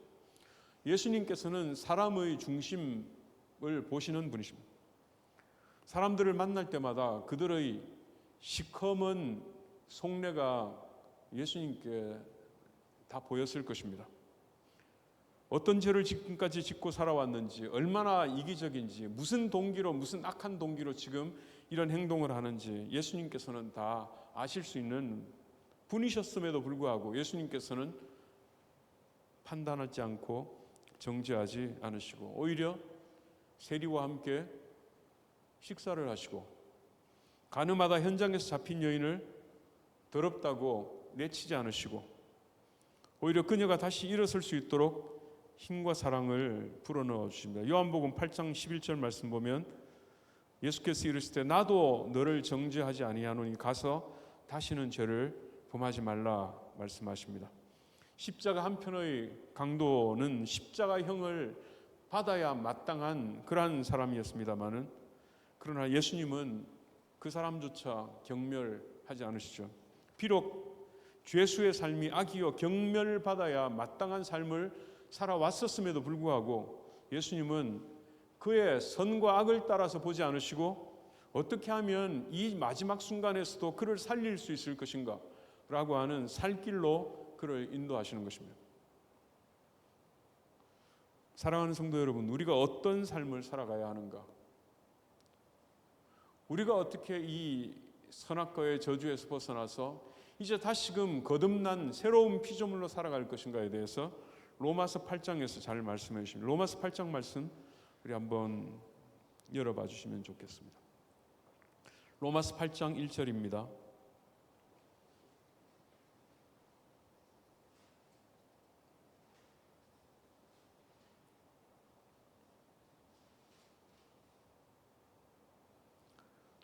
예수님께서는 사람의 중심을 보시는 분이십니다. 사람들을 만날 때마다 그들의 시커먼 속내가 예수님께 다 보였을 것입니다. 어떤 죄를 지금까지 짓고 살아왔는지, 얼마나 이기적인지, 무슨 동기로, 무슨 악한 동기로 지금 이런 행동을 하는지 예수님께서는 다 아실 수 있는 분이셨음에도 불구하고 예수님께서는 판단하지 않고 정죄하지 않으시고 오히려 세리와 함께 식사를 하시고, 가늠하다 현장에서 잡힌 여인을 더럽다고 내치지 않으시고 오히려 그녀가 다시 일어설 수 있도록 힘과 사랑을 불어넣어 주십니다. 요한복음 8장 11절 말씀 보면 예수께서 이르실 때 나도 너를 정죄하지 아니하노니 가서 다시는 죄를 범하지 말라 말씀하십니다. 십자가 한편의 강도는 십자가형을 받아야 마땅한 그러한 사람이었습니다마는, 그러나 예수님은 그 사람조차 경멸하지 않으시죠. 비록 죄수의 삶이 악이요 경멸받아야 마땅한 삶을 살아왔었음에도 불구하고 예수님은 그의 선과 악을 따라서 보지 않으시고 어떻게 하면 이 마지막 순간에서도 그를 살릴 수 있을 것인가 라고 하는 살 길로 그를 인도하시는 것입니다. 사랑하는 성도 여러분, 우리가 어떤 삶을 살아가야 하는가? 우리가 어떻게 이 선악과의 저주에서 벗어나서 이제 다시금 거듭난 새로운 피조물로 살아갈 것인가에 대해서 로마서 8장에서 잘 말씀해 주십니다. 로마서 8장 말씀 우리 한번 열어봐 주시면 좋겠습니다. 로마서 8장 1절입니다.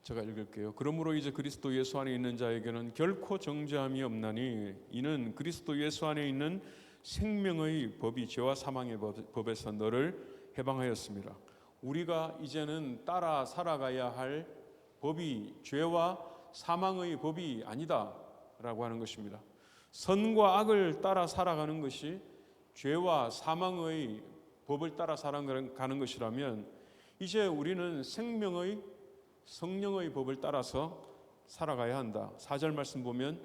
제가 읽을게요. 그러므로 이제 그리스도 예수 안에 있는 자에게는 결코 정죄함이 없나니 이는 그리스도 예수 안에 있는 생명의 법이 죄와 사망의 법에서 너를 해방하였습니다. 우리가 이제는 따라 살아가야 할 법이 죄와 사망의 법이 아니다라고 하는 것입니다. 선과 악을 따라 살아가는 것이 죄와 사망의 법을 따라 살아가는 것이라면 이제 우리는 생명의 성령의 법을 따라서 살아가야 한다. 4절 말씀 보면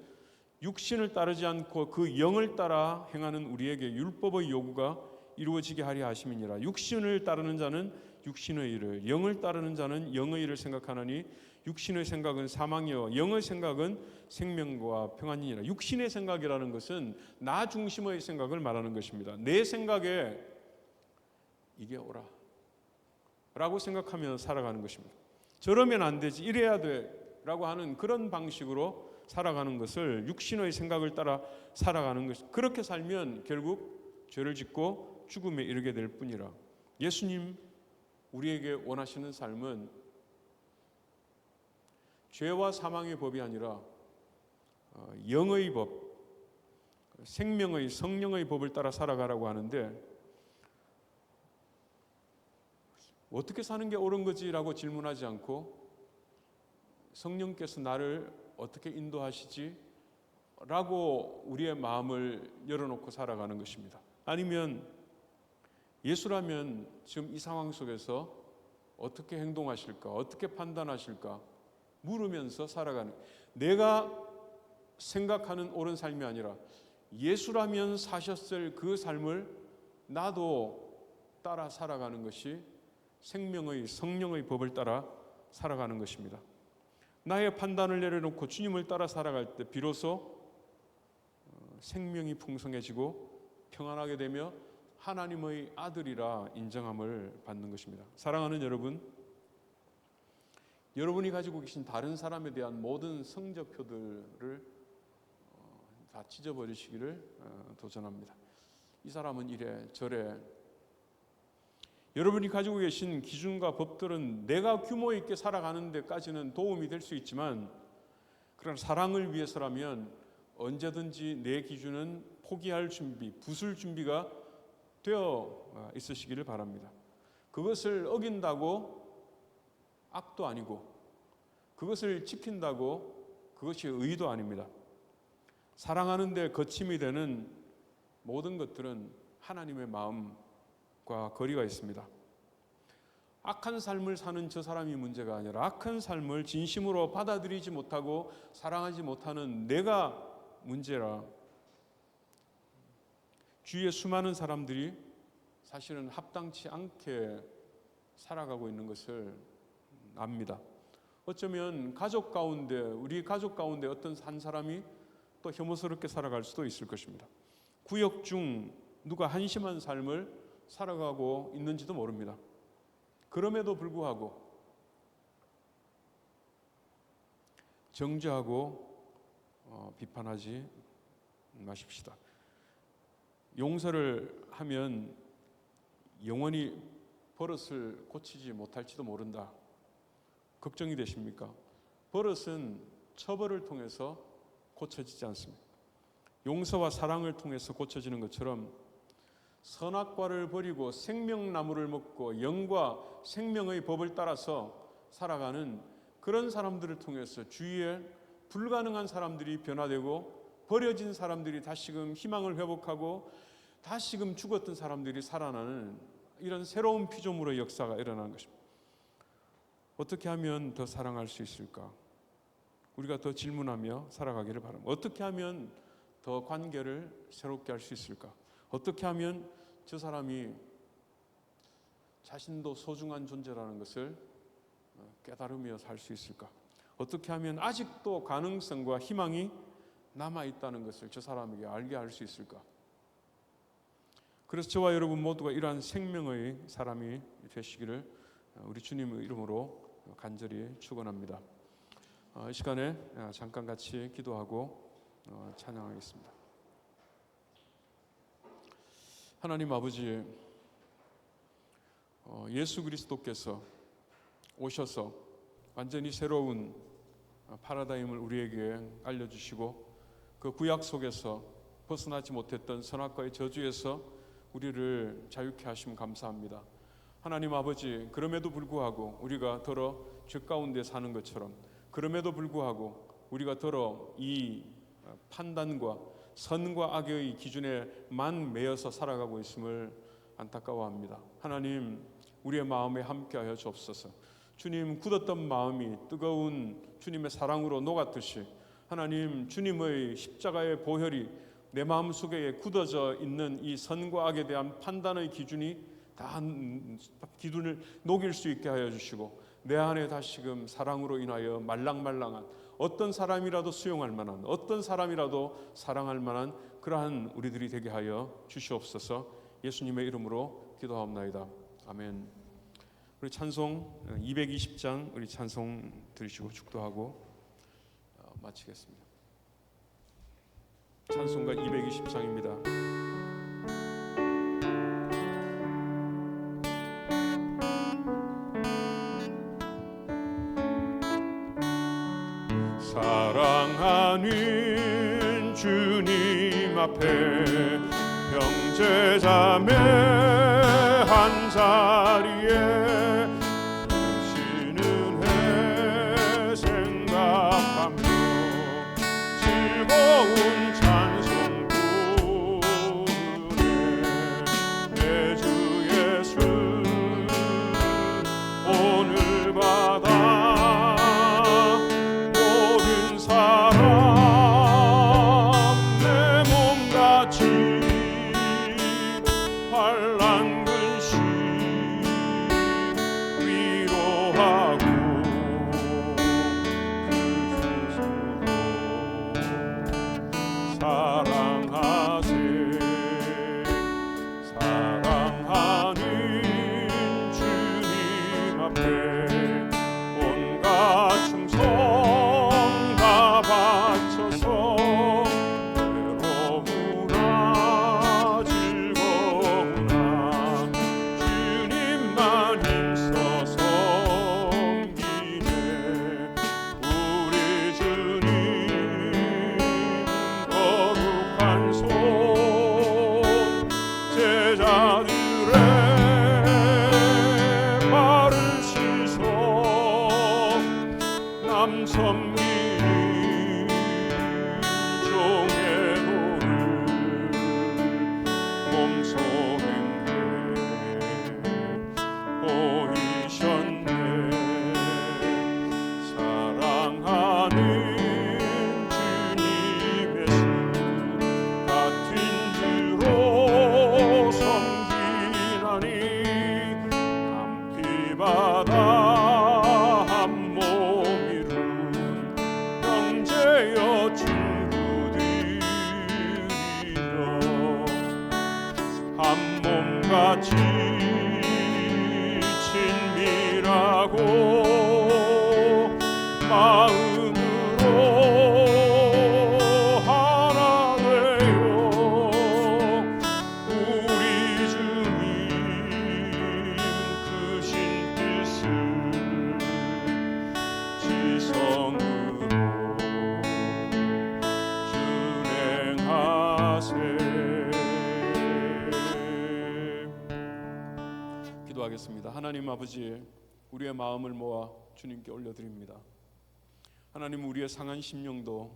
육신을 따르지 않고 그 영을 따라 행하는 우리에게 율법의 요구가 이루어지게 하려 하심이니라. 육신을 따르는 자는 육신의 일을, 영을 따르는 자는 영의 일을 생각하나니 육신의 생각은 사망이요 영의 생각은 생명과 평안이니라. 육신의 생각이라는 것은 나 중심의 생각을 말하는 것입니다. 내 생각에 이게 옳아 라고 생각하며 살아가는 것입니다. 저러면 안 되지, 이래야 돼 라고 하는 그런 방식으로 살아가는 것을 육신의 생각을 따라 살아가는 것, 그렇게 살면 결국 죄를 짓고 죽음에 이르게 될 뿐이라. 예수님 우리에게 원하시는 삶은 죄와 사망의 법이 아니라 영의 법, 생명의 성령의 법을 따라 살아가라고 하는데, 어떻게 사는 게 옳은 거지라고 질문하지 않고 성령께서 나를 어떻게 인도하시지? 라고 우리의 마음을 열어놓고 살아가는 것입니다. 아니면 예수라면 지금 이 상황 속에서 어떻게 행동하실까? 어떻게 판단하실까? 물으면서 살아가는, 내가 생각하는 옳은 삶이 아니라 예수라면 사셨을 그 삶을 나도 따라 살아가는 것이 생명의 성령의 법을 따라 살아가는 것입니다. 나의 판단을 내려놓고 주님을 따라 살아갈 때 비로소 생명이 풍성해지고 평안하게 되며 하나님의 아들이라 인정함을 받는 것입니다. 사랑하는 여러분, 여러분이 가지고 계신 다른 사람에 대한 모든 성적표들을 다 찢어버리시기를 도전합니다. 이 사람은 이래 저래. 여러분이 가지고 계신 기준과 법들은 내가 규모 있게 살아가는 데까지는 도움이 될 수 있지만, 그러나 사랑을 위해서라면 언제든지 내 기준은 포기할 준비, 부술 준비가 되어 있으시기를 바랍니다. 그것을 어긴다고 악도 아니고, 그것을 지킨다고 그것이 의도 아닙니다. 사랑하는 데 거침이 되는 모든 것들은 하나님의 마음과 거리가 있습니다. 악한 삶을 사는 저 사람이 문제가 아니라 악한 삶을 진심으로 받아들이지 못하고 사랑하지 못하는 내가 문제라. 주위에 수많은 사람들이 사실은 합당치 않게 살아가고 있는 것을 압니다. 어쩌면 가족 가운데, 우리 가족 가운데 어떤 한 사람이 또 혐오스럽게 살아갈 수도 있을 것입니다. 구역 중 누가 한심한 삶을 살아가고 있는지도 모릅니다. 그럼에도 불구하고 정죄하고 비판하지 마십시다. 용서를 하면 영원히 버릇을 고치지 못할지도 모른다. 걱정이 되십니까? 버릇은 처벌을 통해서 고쳐지지 않습니다. 용서와 사랑을 통해서 고쳐지는 것처럼 선악과를 버리고 생명나무를 먹고 영과 생명의 법을 따라서 살아가는 그런 사람들을 통해서 주위에 불가능한 사람들이 변화되고 버려진 사람들이 다시금 희망을 회복하고 다시금 죽었던 사람들이 살아나는 이런 새로운 피조물의 역사가 일어나는 것입니다. 어떻게 하면 더 사랑할 수 있을까? 우리가 더 질문하며 살아가기를 바랍니다. 어떻게 하면 더 관계를 새롭게 할 수 있을까? 어떻게 하면 저 사람이 자신도 소중한 존재라는 것을 깨달으며 살 수 있을까? 어떻게 하면 아직도 가능성과 희망이 남아있다는 것을 저 사람에게 알게 할 수 있을까? 그래서 저와 여러분 모두가 이러한 생명의 사람이 되시기를 우리 주님의 이름으로 간절히 축원합니다. 이 시간에 잠깐 같이 기도하고 찬양하겠습니다. 하나님 아버지, 예수 그리스도께서 오셔서 완전히 새로운 파라다임을 우리에게 알려주시고 그 구약 속에서 벗어나지 못했던 선악과의 저주에서 우리를 자유케 하심 감사합니다. 하나님 아버지, 그럼에도 불구하고 우리가 더러 죄 가운데 사는 것처럼, 그럼에도 불구하고 우리가 더러 이 판단과 선과 악의 기준에만 매여서 살아가고 있음을 안타까워합니다. 하나님, 우리의 마음에 함께하여 주옵소서. 주님, 굳었던 마음이 뜨거운 주님의 사랑으로 녹았듯이 하나님, 주님의 십자가의 보혈이 내 마음속에 굳어져 있는 이 선과 악에 대한 판단의 기준이 다 기준을 녹일 수 있게 하여 주시고 내 안에 다시금 사랑으로 인하여 말랑말랑한 어떤 사람이라도 수용할 만한, 어떤 사람이라도 사랑할 만한 그러한 우리들이 되게 하여 주시옵소서. 예수님의 이름으로 기도하옵나이다. 아멘. 우리 찬송 220장 우리 찬송 들으시고 축도하고 마치겠습니다. 찬송가 220장입니다. 사랑하는 주님 앞에 형제자매 한 자리에 쉬는 해 생각하며 즐거운 찬송 부르네. 내 주 예수 오늘 받아 환란 근심 남 섬기는 종의 도를 몸소 행해 보이셨네. 사랑하는 주님의 수 같은 주로 섬기나니 담피바다 한 몸 이룬 형제여 친구들이여 한 몸같이 친밀하고 마음으로 하나 되어 우리 주님 크신 뜻을 지성으로 준행하세. 기도하겠습니다. 하나님 아버지, 우리의 마음을 모아 주님께 올려드립니다. 하나님, 우리의 상한 심령도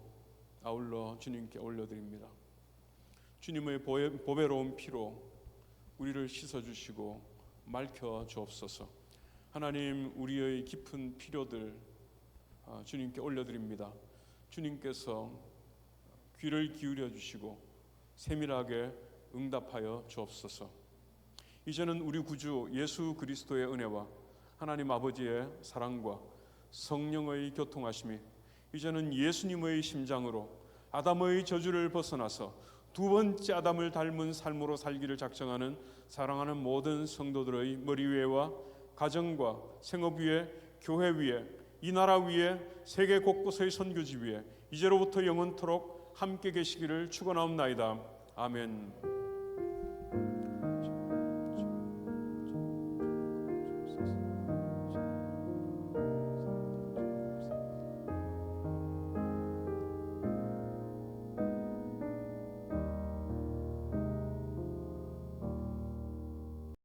아울러 주님께 올려드립니다. 주님의 보배로운 피로 우리를 씻어주시고 맑혀 주옵소서. 하나님, 우리의 깊은 필요들 주님께 올려드립니다. 주님께서 귀를 기울여 주시고 세밀하게 응답하여 주옵소서. 이제는 우리 구주 예수 그리스도의 은혜와 하나님 아버지의 사랑과 성령의 교통하심이 이제는 예수님의 심장으로 아담의 저주를 벗어나서 두 번째 아담을 닮은 삶으로 살기를 작정하는 사랑하는 모든 성도들의 머리 위에와 가정과 생업 위에, 교회 위에, 이 나라 위에, 세계 곳곳의 선교지 위에 이제로부터 영원토록 함께 계시기를 축원하옵나이다. 아멘.